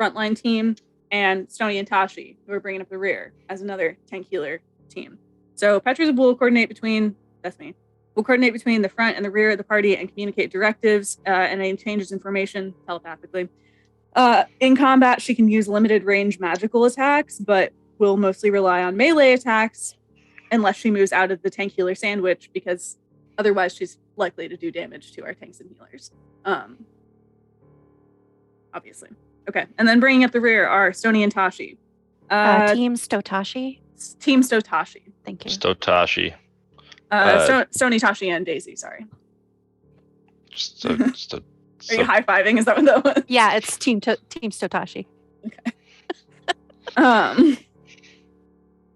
frontline team, and Stony and Tashi, who are bringing up the rear as another tank healer team. So Petra will coordinate between the front and the rear of the party and communicate directives and any changes information telepathically. In combat, she can use limited range magical attacks, but will mostly rely on melee attacks unless she moves out of the tank healer sandwich, because otherwise she's likely to do damage to our tanks and healers. Obviously. Okay, and then bringing up the rear are Stony and Tashi. Team Stotashi. Team Stotashi. Thank you. Stotashi. Stony, Tashi, and Daisy, sorry. So, Are you high-fiving? Is that what that was? Yeah, it's Team Stotashi. Okay.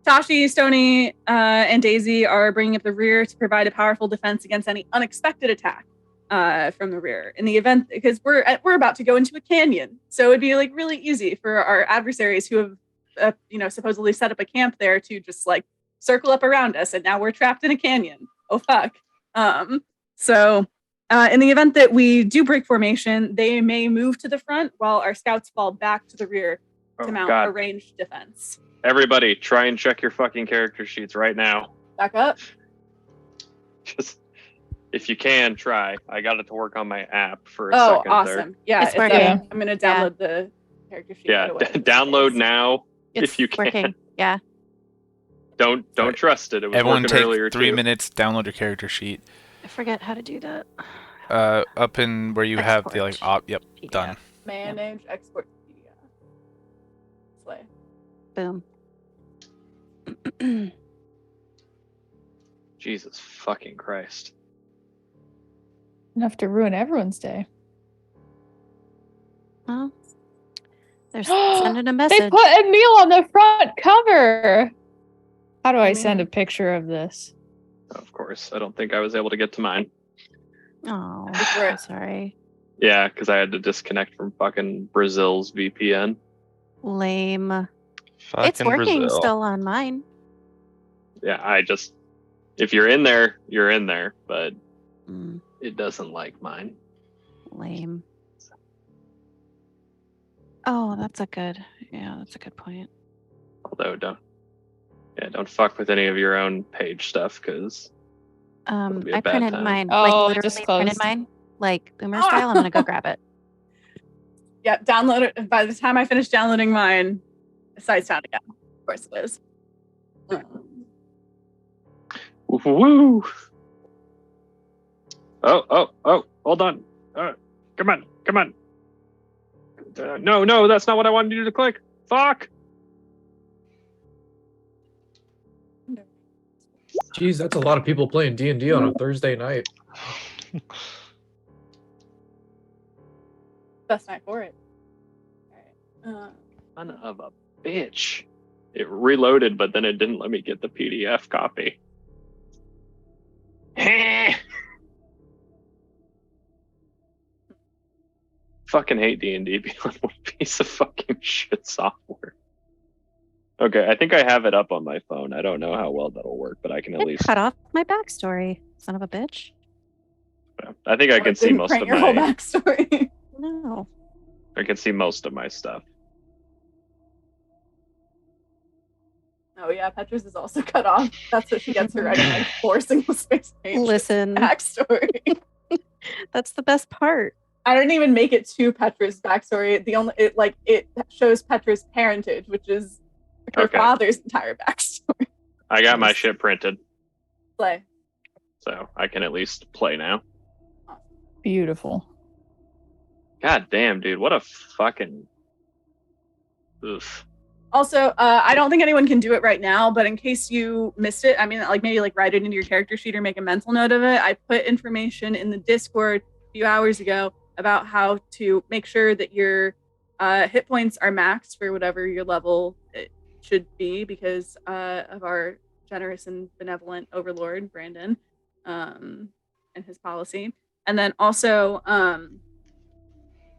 Tashi, Stony, and Daisy are bringing up the rear to provide a powerful defense against any unexpected attack from the rear. In the event, because we're about to go into a canyon, so it'd be like really easy for our adversaries who have, supposedly set up a camp there to just like circle up around us, and now we're trapped in a canyon. Oh fuck. So in the event that we do break formation, they may move to the front while our scouts fall back to the rear to mount a ranged defense. Everybody, try and check your fucking character sheets right now. Back up. Just, if you can, try. I got it to work on my app for a second. There. Awesome. Yeah, it's working. I'm going to download the character sheet. Yeah, download now if you can. Working. Yeah. Don't trust it. It was Everyone working earlier take 3 too. minutes, download your character sheet. I forget how to do that. Up in where you have the yep, PDF. Done. Manage, export to PDF. Slay. Boom. Jesus fucking Christ. Enough to ruin everyone's day. Well, they're sending a message. They put Emil on the front cover. How do I send a picture of this? Of course. I don't think I was able to get to mine. Oh, I'm sorry. Yeah, because I had to disconnect from fucking Brazil's VPN. Lame. Fucking It's working Brazil. still on mine. Yeah, if you're in there, you're in there, but Mm, it doesn't like mine. lame. Oh, that's a good point. Although don't fuck with any of your own page stuff, because be a I bad printed time. mine. Oh, Like it literally just printed closed. mine. Like boomer style. I'm gonna go grab it. Yeah, download it. By the time I finish downloading mine, Side's down again. Of course it is. Woo! Oh! Hold on. Come on. No, that's not what I wanted you to click. Fuck. Jeez, that's a lot of people playing D&D on a Thursday night. Best night for it. All right. Son of a bitch. It reloaded, but then it didn't let me get the PDF copy. Fucking hate D&D beyond one piece of fucking shit software. Okay, I think I have it up on my phone. I don't know how well that'll work, but I can at least cut off my backstory, son of a bitch. I think I can see most of your whole my backstory. No. I can see most of my stuff. Oh yeah, Petra's is also cut off. That's what she gets for writing like 4 single space pages. Listen, Backstory. that's the best part. I didn't even make it to Petra's backstory. It shows Petra's parentage, which is her Okay. father's entire backstory. I got my shit printed, Play. so I can at least play now. Beautiful. God damn, dude, what a fucking oof. Also, I don't think anyone can do it right now, but in case you missed it, I mean, like maybe like write it into your character sheet or make a mental note of it. I put information in the Discord a few hours ago about how to make sure that your hit points are maxed for whatever your level it should be because of our generous and benevolent overlord, Brandon, and his policy. And then also,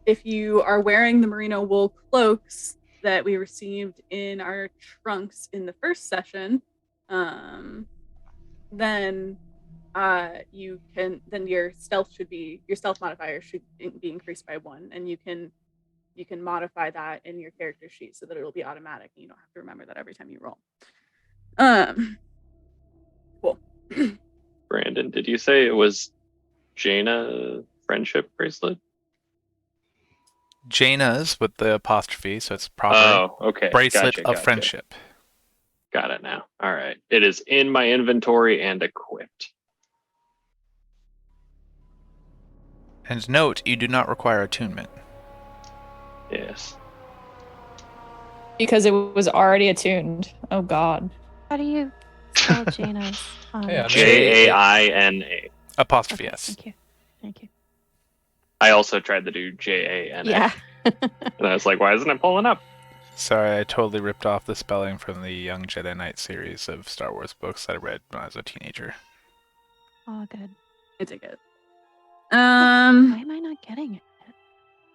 if you are wearing the merino wool cloaks that we received in our trunks in the first session, then your stealth modifier should be increased by 1, and you can modify that in your character sheet so that it'll be automatic and you don't have to remember that every time you roll. Cool. Brandon, did you say it was Jaina friendship bracelet? Jaina's with the apostrophe, so it's proper Oh, okay. bracelet Gotcha. of friendship. Got it now. All right. It is in my inventory and equipped. And note, you do not require attunement. Yes. Because it was already attuned. Oh God. How do you spell Jaina's? Yeah, Jaina. Apostrophe okay, S. Thank you. I also tried to do Jana. Yeah. And I was like, why isn't it pulling up? Sorry, I totally ripped off the spelling from the Young Jedi Knight series of Star Wars books that I read when I was a teenager. Oh, good. I take it. Why am I not getting it?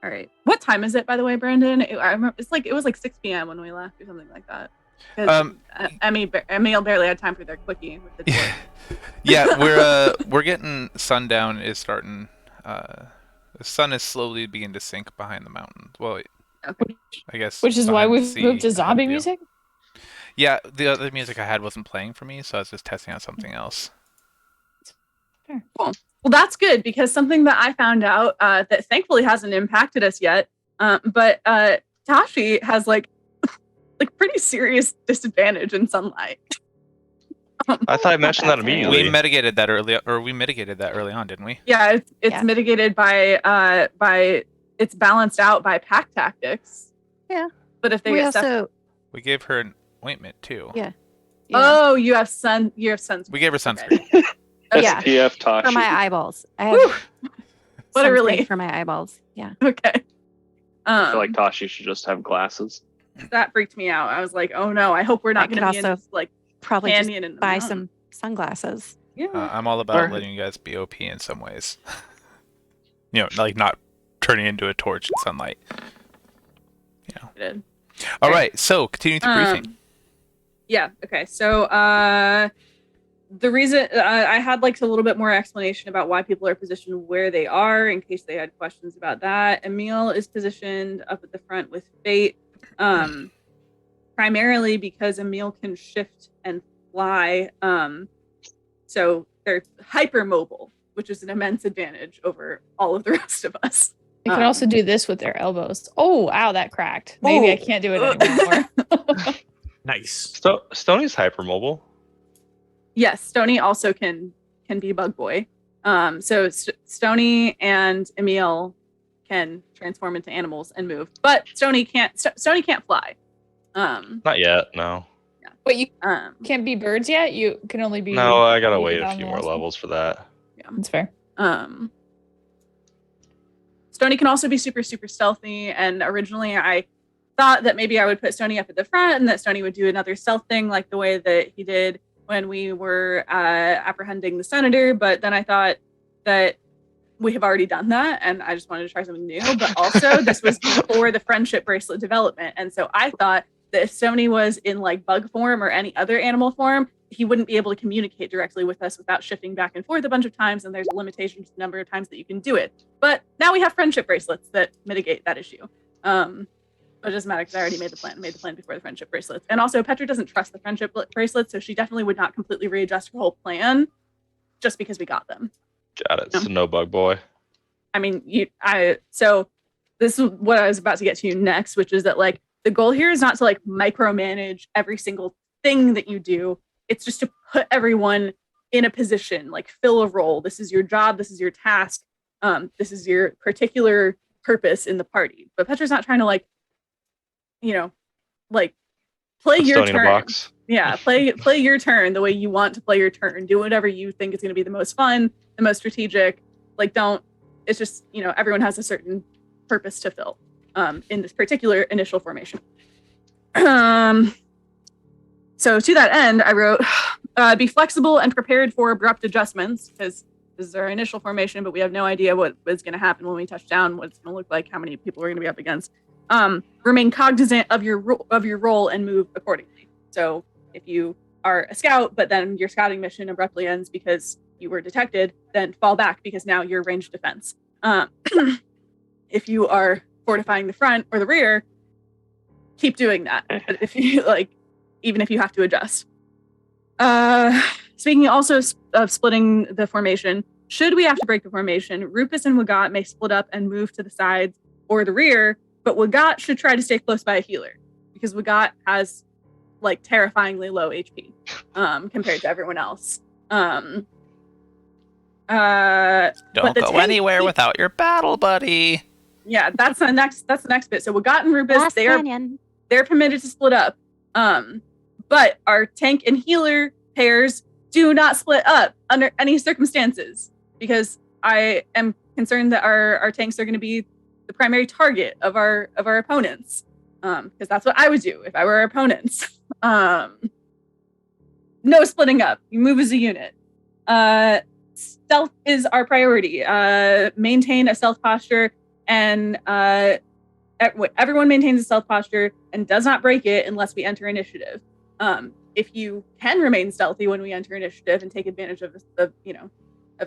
All right. What time is it, by the way, Brandon? I remember it was like 6 p.m. when we left or something like that. Emil barely had time for their quickie with the door. Yeah, we're getting sundown is starting. The sun is slowly beginning to sink behind the mountain. Well, Okay. I guess. Which is why behind the we've sea moved to ahead of zombie you. music? Yeah, the other music I had wasn't playing for me, so I was just testing out something else. Cool. Well, that's good because something that I found out that thankfully hasn't impacted us yet, but Tashi has like pretty serious disadvantage in sunlight. I thought I mentioned that immediately. We mitigated that early on, didn't we? Yeah, it's Yeah. mitigated by it's balanced out by pack tactics. Yeah. But if they We get stuff, also, We gave her an ointment too. yeah. oh, you have sunscreen. We gave her sunscreen. Yeah. SPF Tashi. For my eyeballs. I have Whew. What a sunscreen relief. for my eyeballs. Yeah. Okay. I feel like Tashi should just have glasses. That freaked me out. I was like, oh no, I hope we're not I going could to be in also this like Probably just canyon in the buy mountain. some sunglasses. Yeah. I'm all about Alright. letting you guys be OP in some ways. Like not turning into a torch in sunlight. Good. All right, so continue the briefing. Yeah. Okay. So the reason I had like a little bit more explanation about why people are positioned where they are in case they had questions about that. Emil is positioned up at the front with Fate, primarily because Emil can shift and fly. So they're hypermobile, which is an immense advantage over all of the rest of us. They can also do this with their elbows. Oh, ow, that cracked. Maybe I can't do it anymore. Nice. Stoney's hypermobile. Yes, Stony also can be Bug Boy. So Stony and Emil can transform into animals and move, but Stony can't fly. Not yet, no. Yeah. Wait, you Um, can't be birds yet? You can only be. No, I gotta you wait can a on few the more last one. levels for that. yeah. That's fair. Stony can also be super, super stealthy. And originally I thought that maybe I would put Stony up at the front and that Stony would do another stealth thing like the way that he did when we were apprehending the senator. But then I thought that we have already done that and I just wanted to try something new. But also this was before the friendship bracelet development. And so I thought that if Stony was in like bug form or any other animal form, he wouldn't be able to communicate directly with us without shifting back and forth a bunch of times, and there's a limitation to the number of times that you can do it. But now we have friendship bracelets that mitigate that issue. But it doesn't matter because I already made the plan before the friendship bracelets. And also Petra doesn't trust the friendship bracelets, so she definitely would not completely readjust her whole plan just because we got them. Got it. So no bug boy. I mean, so this is what I was about to get to next, which is that like the goal here is not to like micromanage every single thing that you do. It's just to put everyone in a position, like fill a role. This is your job. This is your task. This is your particular purpose in the party. But Petra's not trying to like, like play your Stone in a turn. box. Yeah, play your turn the way you want to play your turn. Do whatever you think is going to be the most fun, the most strategic. Like it's just, everyone has a certain purpose to fill in this particular initial formation. So to that end, I wrote, be flexible and prepared for abrupt adjustments, because this is our initial formation, but we have no idea what is going to happen when we touch down, what it's going to look like, how many people we're going to be up against. Remain cognizant of your role and move accordingly. So if you are a scout, but then your scouting mission abruptly ends because you were detected, then fall back because now you're ranged defense. If you are fortifying the front or the rear, keep doing that. But if you even if you have to adjust. Speaking also of splitting the formation, should we have to break the formation, Rupus and Wagat may split up and move to the sides or the rear, but Wagat should try to stay close by a healer because Wagat has like terrifyingly low HP compared to everyone else. Don't go anywhere without your battle buddy. Yeah, that's the next bit. So Wagat and Rupus, they're permitted to split up. But our tank and healer pairs do not split up under any circumstances, because I am concerned that our tanks are going to be the primary target of our opponents. Because that's what I would do if I were our opponents. No splitting up. You move as a unit. Stealth is our priority. Maintain a stealth posture, and everyone maintains a stealth posture and does not break it unless we enter initiative. If you can remain stealthy when we enter initiative and take advantage of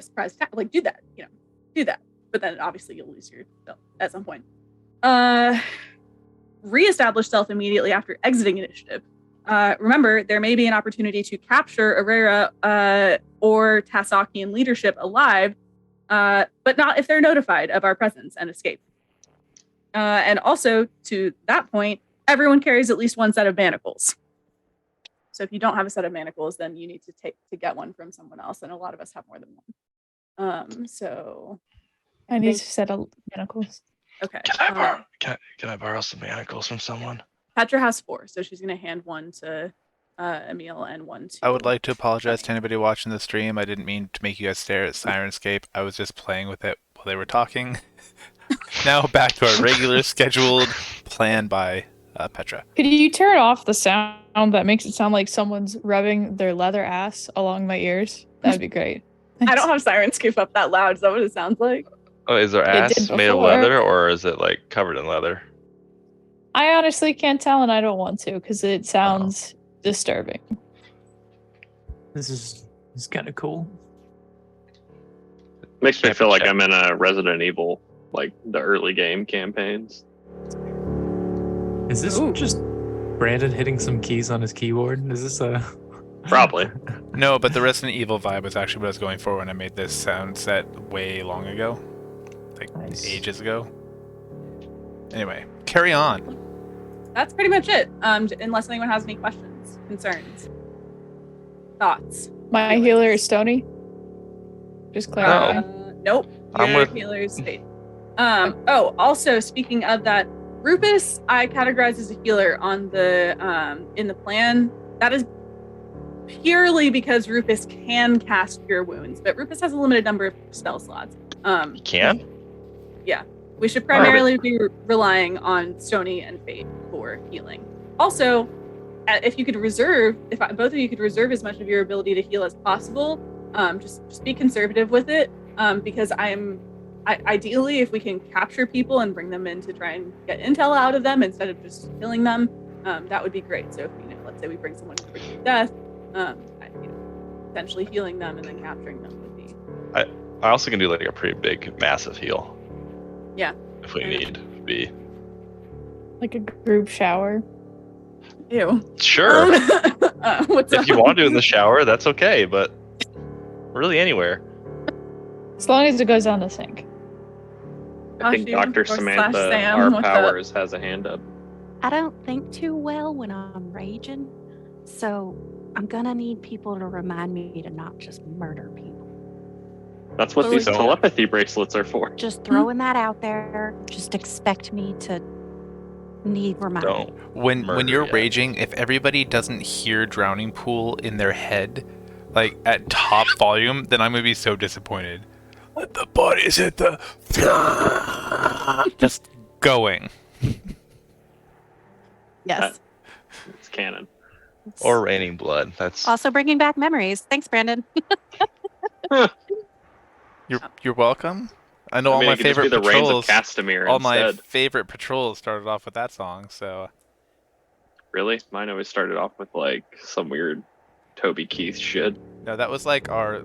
surprise attack, like do that. But then obviously you'll lose your stealth at some point. Reestablish stealth immediately after exiting initiative. Remember, there may be an opportunity to capture Oreera or Tasocian leadership alive, but not if they're notified of our presence and escape. And also, to that point, everyone carries at least one set of manacles. So if you don't have a set of manacles, then you need to get one from someone else, and a lot of us have more than one. So I need a set of manacles. Okay. Can I borrow some manacles from someone? Petra has 4, so she's going to hand one to Emil and one to... I would like to apologize to anybody watching the stream. I didn't mean to make you guys stare at Sirenscape. I was just playing with it while they were talking. Now back to our regular scheduled plan by Petra. Could you turn off the sound that makes it sound like someone's rubbing their leather ass along my ears? That'd be great. I don't have Sirenscape up that loud. Is that what it sounds like? Oh, is their ass made of leather, or is it like covered in leather? I honestly can't tell, and I don't want to because it sounds disturbing. This is kind of cool. Makes me feel like I'm in a Resident Evil, like the early game campaigns. Is this just Brandon hitting some keys on his keyboard? Is this a... Probably. No, but the Resident Evil vibe was actually what I was going for when I made this sound set way long ago. Like ages ago. Anyway, carry on. That's pretty much it. Unless anyone has any questions, concerns, thoughts. My healer is Stony. Just clarify. Nope. I'm Your with- healer is Fate. Oh, also speaking of that, Rufus I categorize as a healer on the in the plan. That is purely because Rufus can cast Cure Wounds, but Rufus has a limited number of spell slots. You can? We should primarily be relying on Stony and Fate for healing. Also, if you could reserve, both of you could reserve as much of your ability to heal as possible, just be conservative with it, because ideally, if we can capture people and bring them in to try and get intel out of them instead of just killing them, that would be great. So if let's say we bring someone to the brink of death, potentially healing them and then capturing them would be. I also can do like a pretty big, massive heal. Yeah. If we need be. Like a group shower. Ew. Sure. What's If up? you want to in the shower, that's okay, but really anywhere. As long as it goes down the sink. I think Josh, Dr. or Samantha slash Sam, R. what's up? Powers has a hand up. I don't think too well when I'm raging, so I'm gonna need people to remind me to not just murder people. That's what So these we don't- telepathy bracelets are for. Just throwing that out there. Just expect me to need reminding. Don't. When Murder, you're yeah. raging, if everybody doesn't hear Drowning Pool in their head, like at top volume, then I'm gonna be so disappointed. Let the bodies hit the just going. Yes. It's canon. Or raining blood. That's Also bringing back memories. Thanks, Brandon. You're welcome. I know I all mean, my it could just be favorite the Reigns of patrols. Castamere All my instead. favorite patrols started off with that song. So Really? Mine always started off with like some weird Toby Keith shit. no, that was like our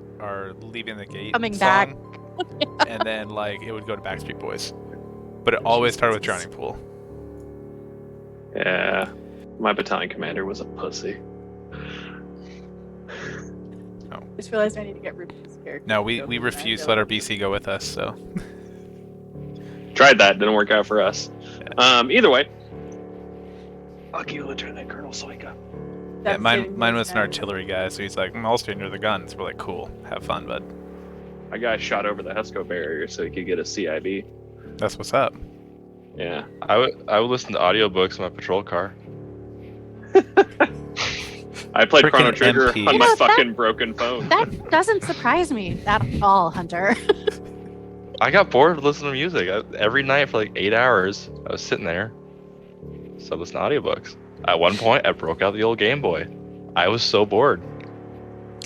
leaving the gate Coming song. back. And then like it would go to Backstreet Boys, but it always started with Drowning Pool. Yeah. My battalion commander was a pussy. Just realized I need to get Rufus' character. No, to we go from refuse there. to let our BC go with us. So Tried that, didn't work out for us. Either way. I'll give you Lieutenant Colonel Soika. yeah, mine Devastating was an news. artillery guy. So he's like, I'll stay near the guns. We're like, cool, have fun, bud. My guy shot over the Hesco barrier so he could get a CIB. That's what's up. Yeah. I would listen to audiobooks in my patrol car. I played Frickin' Chrono Trigger MP. on You my know, fucking broken phone. That doesn't surprise me at all, Hunter. I got bored of listening to music. Every night for like 8 hours, I was sitting there. So I listened to audiobooks. At one point, I broke out the old Game Boy. I was so bored.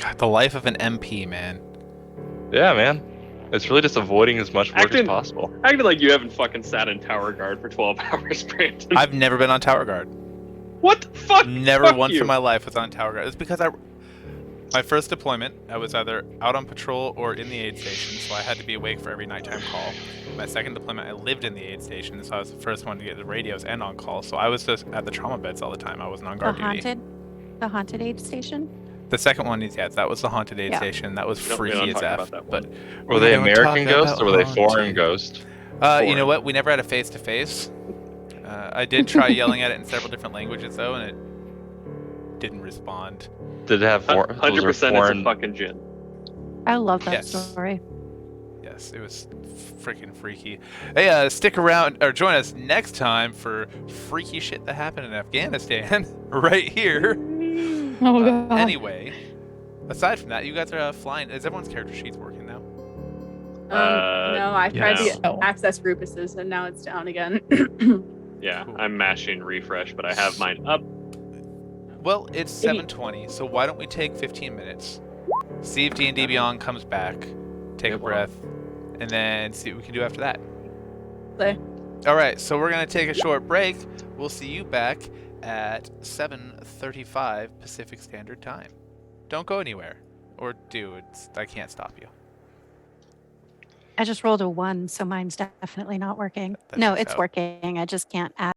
God, the life of an MP, man. Yeah, man. It's really just avoiding as much work Acting- as possible. Acting like you haven't fucking sat in Tower Guard for 12 hours, Brandon. I've never been on Tower Guard. What the fuck? Never Fuck once you. in my life was on Tower Guard. It's because my first deployment, I was either out on patrol or in the aid station, so I had to be awake for every nighttime call. My second deployment, I lived in the aid station, so I was the first one to get the radios and on call. So I was just at the trauma beds all the time. I wasn't on guard duty. The haunted aid station. The second one is that was the haunted aid Yeah. station. That was We don't freaky as talk F. about that But one. Were they don't American talk ghosts about or were they foreign haunted. ghosts? You Foreign. know what? We never had a face to face. I did try yelling at it in several different languages though, and it didn't respond. Did it have 100% it's a foreign? fucking gin. I love that Yes. story. Yes, it was freaking freaky. Hey, stick around or join us next time for freaky shit that happened in Afghanistan, right here. Oh god. Anyway, aside from that, you guys are flying. Is everyone's character sheets working now? No, I tried to yes. get access Rufus's and now it's down again. Yeah, Cool. I'm mashing refresh, but I have mine up. Well, it's 7:20, so why don't we take 15 minutes? See if D&D Beyond comes back. Take a It won't. breath, and then see what we can do after that. Play. All right, so we're gonna take a short break. We'll see you back at 7:35 Pacific Standard Time. Don't go anywhere, or do. I can't stop you. I just rolled a 1, so mine's definitely not working. That No, checks it's out. working. I just can't add